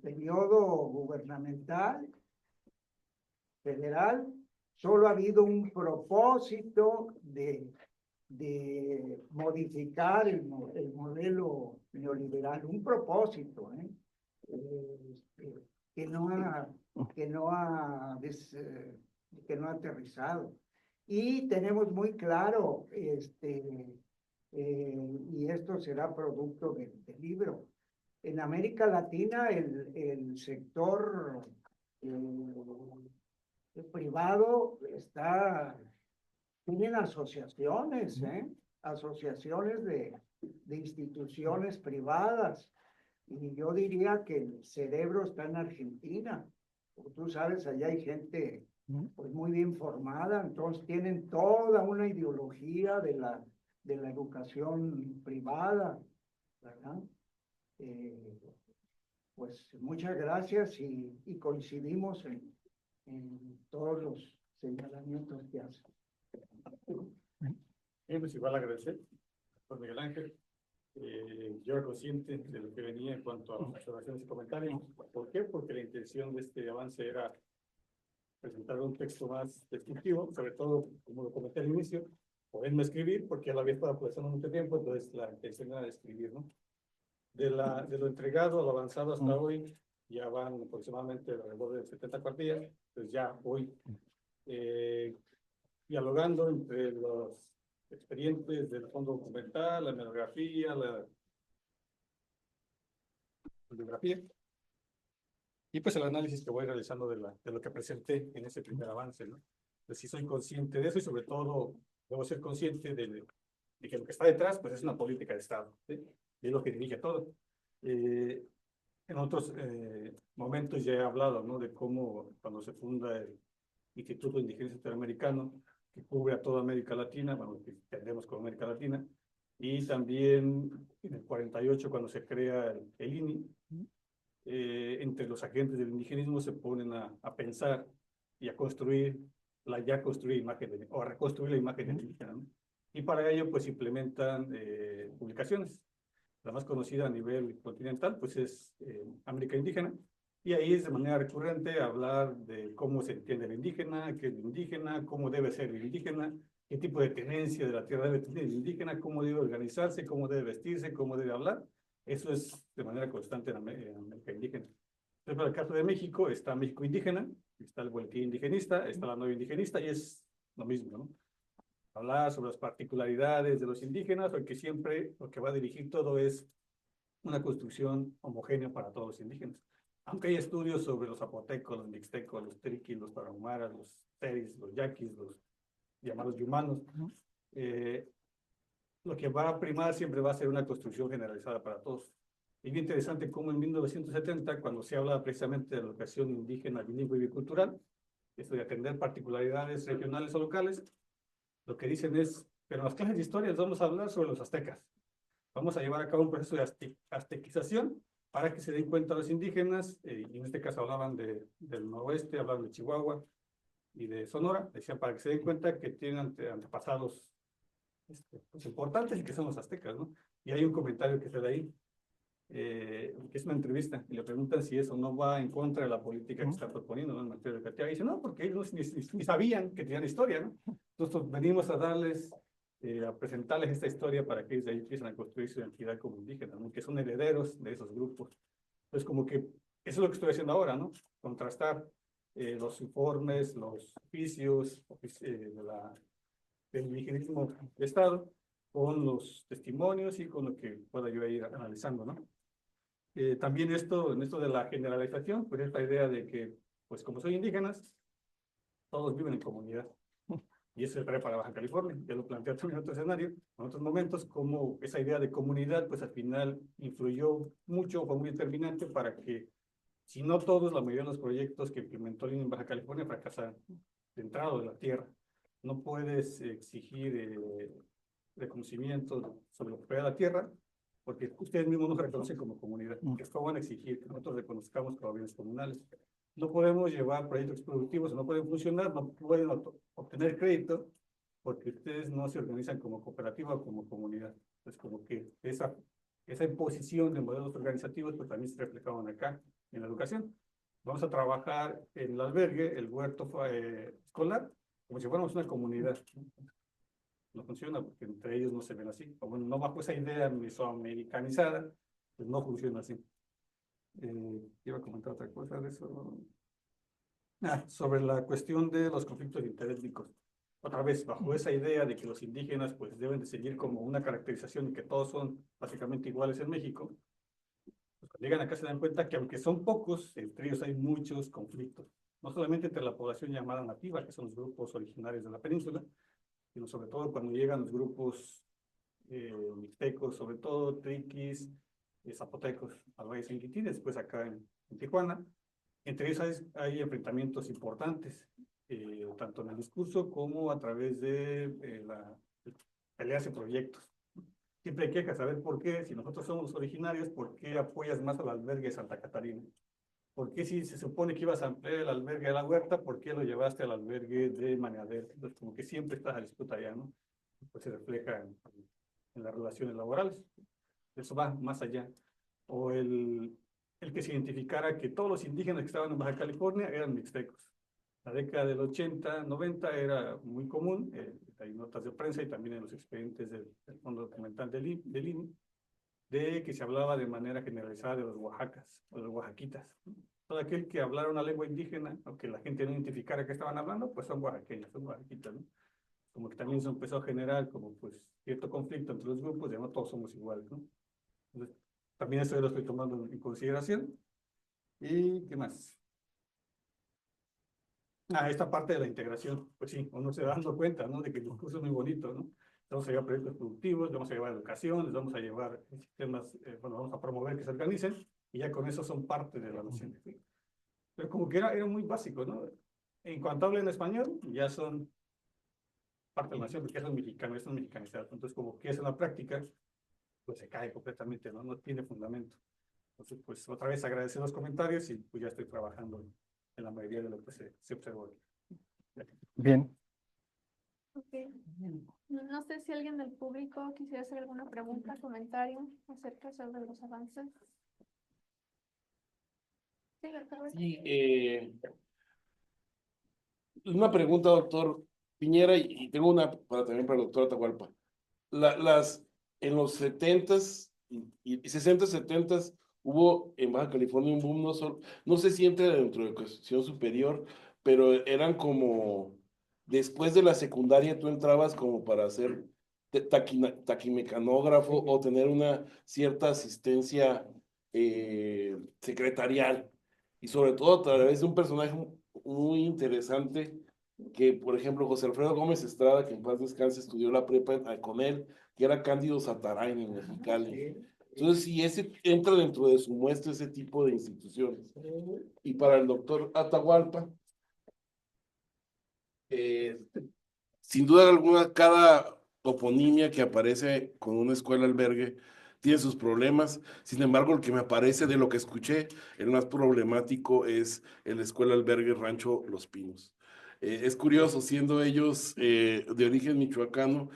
periodo gubernamental federal, solo ha habido un propósito de modificar el modelo neoliberal, un propósito, que no ha aterrizado. Y tenemos muy claro, y esto será producto del libro, en América Latina el sector privado tienen asociaciones, asociaciones de instituciones privadas. Y yo diría que el cerebro está en Argentina. Como tú sabes, allá hay gente pues, muy bien formada, entonces tienen toda una ideología de la educación privada, ¿verdad? Pues muchas gracias y coincidimos en todos los señalamientos que hacen. Pues igual agradecer por Miguel Ángel. yo era consciente de lo que venía en cuanto a las observaciones y comentarios. ¿Por qué? Porque la intención de este avance era presentar un texto más descriptivo, sobre todo, como lo comenté al inicio, poderme escribir, porque ya lo había estado procesando mucho tiempo, entonces la intención era de escribir, ¿no? De lo entregado a lo avanzado hasta hoy, ya van aproximadamente alrededor de 70 cuartillas, pues ya hoy, dialogando entre los expedientes del fondo documental, la memografía, la bibliografía, y pues el análisis que voy realizando de lo que presenté en ese primer avance, ¿no? Pues sí soy consciente de eso y sobre todo debo ser consciente de que lo que está detrás pues es una política de Estado, ¿sí? Y es lo que dirige todo. En otros momentos ya he hablado, ¿no? De cómo cuando se funda el Instituto de Indigenismo Interamericano, que cubre a toda América Latina, bueno, que entendemos como América Latina, y también en el 48 cuando se crea el INI, entre los agentes del indigenismo se ponen a pensar y a construir la ya construida imagen o a reconstruir la imagen del indígena, ¿no? Y para ello pues implementan publicaciones. La más conocida a nivel continental pues es América Indígena, y ahí es de manera recurrente hablar de cómo se entiende el indígena, qué es el indígena, cómo debe ser el indígena, qué tipo de tenencia de la tierra debe tener el indígena, cómo debe organizarse, cómo debe vestirse, cómo debe hablar. Eso es de manera constante en América Indígena. Entonces, para el caso de México, está México Indígena, está el Boletín Indigenista, está la Nueva Indigenista, y es lo mismo, ¿no? Hablar sobre las particularidades de los indígenas, porque siempre lo que va a dirigir todo es una construcción homogénea para todos los indígenas. Aunque hay estudios sobre los zapotecos, los mixtecos, los triquis, los tarahumaras, los seris, los yaquis, los llamados yumanos, lo que va a primar siempre va a ser una construcción generalizada para todos. Es bien interesante cómo en 1970, cuando se habla precisamente de la educación indígena, bilingüe y bicultural, esto de atender particularidades regionales o locales, lo que dicen es, pero en las clases de historia vamos a hablar sobre los aztecas. Vamos a llevar a cabo un proceso de aztequización para que se den cuenta los indígenas, y en este caso hablaban del noroeste, hablaban de Chihuahua y de Sonora, decían para que se den cuenta que tienen antepasados pues, importantes y que son los aztecas, ¿no? Y hay un comentario que se da ahí, que es una entrevista, y le preguntan si eso no va en contra de la política que está proponiendo, ¿no? En materia educativa, y dice, no, porque ellos ni sabían que tenían historia, ¿no? Nosotros venimos a darles, a presentarles esta historia para que ellos de ahí empiecen a construir su identidad como indígenas, ¿no? Que son herederos de esos grupos. Entonces, como que eso es lo que estoy haciendo ahora, ¿no? Contrastar los informes, los oficios del indigenismo de Estado con los testimonios y con lo que pueda yo ir analizando, ¿no? También en esto de la generalización, pues esta idea de que, pues como soy indígenas, todos viven en comunidad. Y eso es para Baja California. Ya lo planteé también en otro escenario, en otros momentos, como esa idea de comunidad, pues al final influyó mucho, fue muy determinante para que, si no todos, la mayoría de los proyectos que implementó en Baja California fracasaran de entrada de la tierra. No puedes exigir reconocimiento sobre lo que fue la tierra, porque ustedes mismos no se reconocen como comunidad. ¿Cómo van a exigir que nosotros reconozcamos como bienes comunales? No podemos llevar proyectos productivos, no pueden funcionar, no pueden obtener crédito, porque ustedes no se organizan como cooperativa o como comunidad. Entonces, como que esa imposición de modelos organizativos, pues también se reflejaban acá en la educación. Vamos a trabajar en el albergue, el huerto escolar, como si fuéramos una comunidad. No funciona porque entre ellos no se ven así. O bueno, no bajo esa idea mesoamericanizada, pues no funciona así. Iba a comentar otra cosa de eso. Sobre la cuestión de los conflictos interétnicos. Otra vez, bajo esa idea de que los indígenas pues deben de seguir como una caracterización y que todos son básicamente iguales en México, pues cuando llegan acá se dan cuenta que aunque son pocos, entre ellos hay muchos conflictos. No solamente entre la población llamada nativa, que son los grupos originarios de la península, sino sobre todo cuando llegan los grupos mixtecos, sobre todo triquis, zapotecos, albayes y inquití, después acá en Tijuana. Entre ellos hay enfrentamientos importantes, tanto en el discurso como a través de peleas y proyectos. Siempre hay quejas, saber por qué, si nosotros somos originarios, ¿por qué apoyas más al albergue de Santa Catarina? ¿Por qué si se supone que ibas a ampliar el albergue de la Huerta, por qué lo llevaste al albergue de Maneader? Entonces, como que siempre está la disputa allá, ¿no? Pues se refleja en las relaciones laborales. eso va más allá. O el que se identificara que todos los indígenas que estaban en Baja California eran mixtecos. La década del 80, 90 era muy común, hay notas de prensa y también en los expedientes del Fondo Documental del INE, de que se hablaba de manera generalizada de los oaxacas o los oaxaquitas. Todo aquel que hablara una lengua indígena o que la gente no identificara que estaban hablando, pues son oaxaqueños, son oaxaquitas, ¿no? Como que también se empezó a generar como pues cierto conflicto entre los grupos, ya no todos somos iguales, ¿no? Entonces, también eso yo lo estoy tomando en consideración. ¿Y qué más? Esta parte de la integración, pues sí, uno se va dando cuenta, ¿no? De que el discurso es muy bonito, ¿no? Vamos a llevar proyectos productivos, vamos a llevar educación, les vamos a llevar sistemas, bueno, vamos a promover que se organicen, y ya con eso son parte de la nación. ¿Sí? Pero como que era muy básico, ¿no? En cuanto hablen español, ya son parte de la nación, porque ya son mexicanos, ya son mexicanizados. Entonces, como que es una práctica, pues se cae completamente, ¿no? No tiene fundamento. Entonces, pues otra vez agradecer los comentarios y pues ya estoy trabajando en la mayoría de lo que se observó. Bien. Ok. No sé si alguien del público quisiera hacer alguna pregunta, comentario acerca sobre los avances. Sí, doctor. Sí, una pregunta, doctor Piñera, y tengo una también para el doctor Atahualpa. En los 70s y 60s, 70s, hubo en Baja California un boom, no sé si entra dentro de educación superior, pero eran como, después de la secundaria tú entrabas como para ser taquimecanógrafo o tener una cierta asistencia secretarial. Y sobre todo a través de un personaje muy interesante que, por ejemplo, José Alfredo Gómez Estrada, que en paz descanse, estudió la prepa con él, que era Cándido Satarain en Mexicali. Entonces, si ese entra dentro de su muestra ese tipo de instituciones. Y para el doctor Atahualpa, sin duda alguna, cada toponimia que aparece con una escuela albergue tiene sus problemas. Sin embargo, el que me aparece de lo que escuché, el más problemático es el escuela albergue Rancho Los Pinos. Es curioso, siendo ellos de origen michoacano,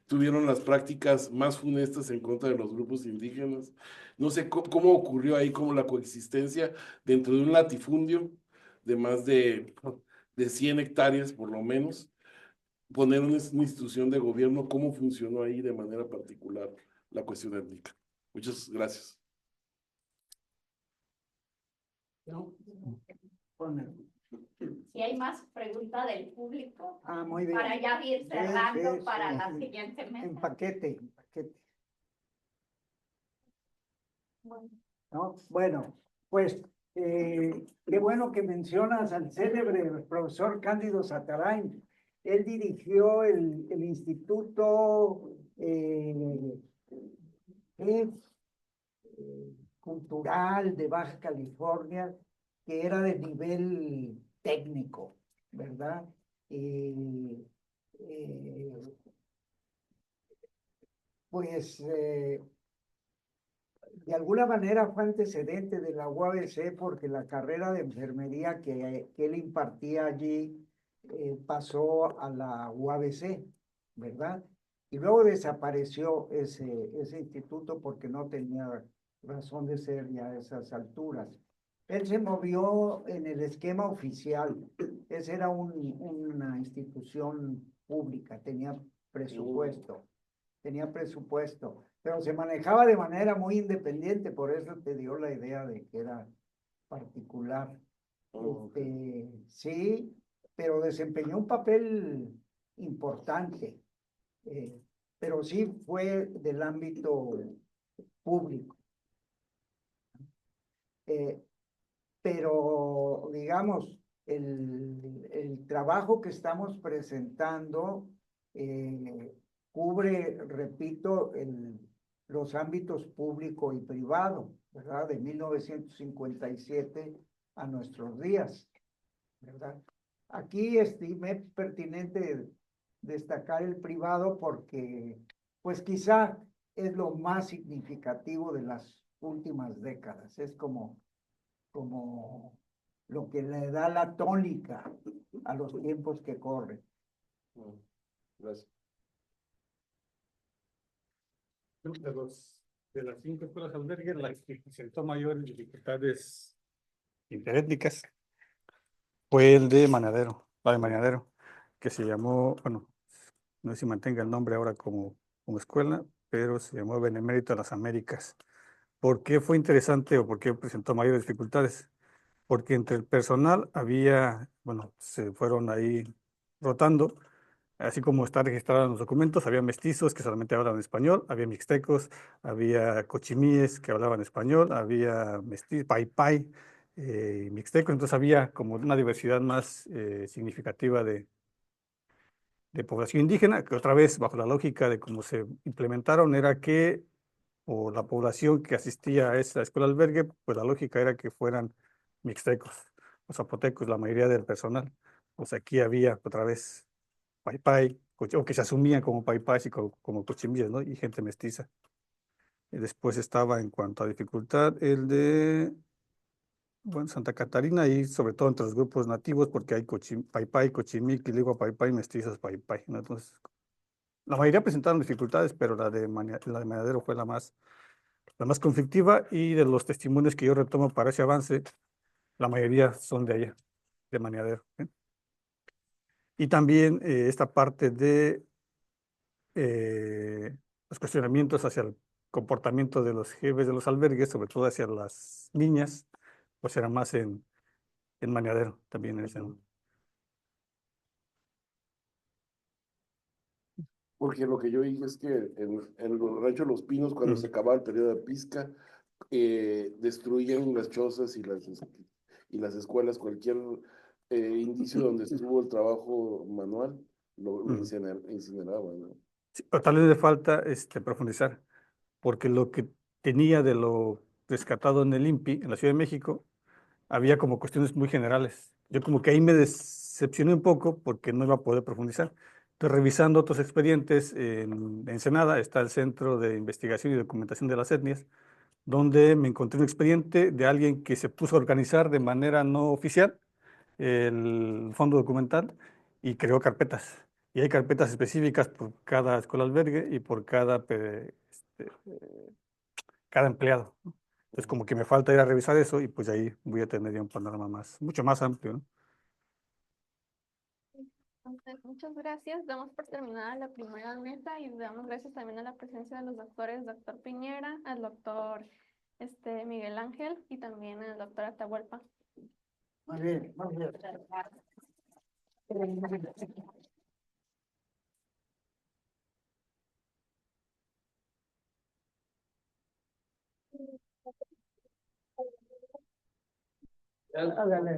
tuvieron las prácticas más funestas en contra de los grupos indígenas. No sé cómo ocurrió ahí como la coexistencia dentro de un latifundio de más de 100 hectáreas por lo menos, poner una institución de gobierno, cómo funcionó ahí de manera particular la cuestión étnica. Muchas gracias. Si hay más preguntas del público, Muy bien. para ya ir Sí, cerrando sí, para sí. la siguiente mesa. En paquete. ¿No? Bueno, pues qué bueno que mencionas al célebre profesor Cándido Satarain. Él dirigió el Instituto Cultural de Baja California, que era de nivel técnico, ¿verdad? Pues de alguna manera fue antecedente de la UABC porque la carrera de enfermería que él impartía allí pasó a la UABC, ¿verdad? Y luego desapareció ese instituto porque no tenía razón de ser ya a esas alturas. Él se movió en el esquema oficial. Esa era una institución pública, tenía presupuesto, pero se manejaba de manera muy independiente, por eso te dio la idea de que era particular. Sí, pero desempeñó un papel importante, pero sí fue del ámbito público. Pero, digamos, el trabajo que estamos presentando cubre, repito, los ámbitos público y privado, ¿verdad? De 1957 a nuestros días, ¿verdad? Aquí estimé pertinente destacar el privado porque, pues quizá es lo más significativo de las últimas décadas. Es como lo que le da la tónica a los tiempos que corren. Gracias. De de las 5 escuelas albergue, la que presentó mayores dificultades interétnicas fue el de Manadero, la de Manadero, que se llamó, bueno, no sé si mantenga el nombre ahora como escuela, pero se llamó Benemérito de las Américas. ¿Por qué fue interesante o por qué presentó mayores dificultades? Porque entre el personal había, bueno, se fueron ahí rotando, así como está registrado en los documentos, había mestizos que solamente hablaban español, había mixtecos, había cochimíes que hablaban español, había paipai, mixtecos, entonces había como una diversidad más significativa de población indígena, que otra vez, bajo la lógica de cómo se implementaron, era que, o la población que asistía a esa escuela albergue, pues la lógica era que fueran mixtecos o zapotecos, la mayoría del personal. Pues aquí había otra vez paipai, o que se asumían como paipais y como cochimíes, ¿no? Y gente mestiza. Y después estaba en cuanto a dificultad el de, bueno, Santa Catarina y sobre todo entre los grupos nativos, porque hay paipai, cochimí, quiligua, paipai, mestizos, paipai, ¿no? Entonces, la mayoría presentaron dificultades, pero la de Manadero fue la más conflictiva y de los testimonios que yo retomo para ese avance, la mayoría son de allá, de Manadero. ¿Eh? Y también esta parte de los cuestionamientos hacia el comportamiento de los jefes de los albergues, sobre todo hacia las niñas, pues era más en Manadero, también en ese. Porque lo que yo dije es que en el rancho Los Pinos, cuando se Mm. acababa el periodo de pizca, destruían las chozas y las escuelas, cualquier indicio donde estuvo el trabajo manual, lo Mm. incineraban, ¿no? Sí, pero tal vez le falta profundizar, porque lo que tenía de lo rescatado en el INPI, en la Ciudad de México, había como cuestiones muy generales. Yo como que ahí me decepcioné un poco porque no iba a poder profundizar. Entonces, revisando otros expedientes en Ensenada, está el Centro de Investigación y Documentación de las Etnias, donde me encontré un expediente de alguien que se puso a organizar de manera no oficial el fondo documental y creó carpetas. Y hay carpetas específicas por cada escuela albergue y por cada empleado, ¿no? Entonces, como que me falta ir a revisar eso y pues ahí voy a tener ya un panorama mucho más amplio, ¿no? Entonces, muchas gracias. Damos por terminada la primera mesa y damos gracias también a la presencia de los doctores, doctor Piñera, al doctor Miguel Ángel y también al doctor Atahualpa. Muy bien, muy bien. Hágale.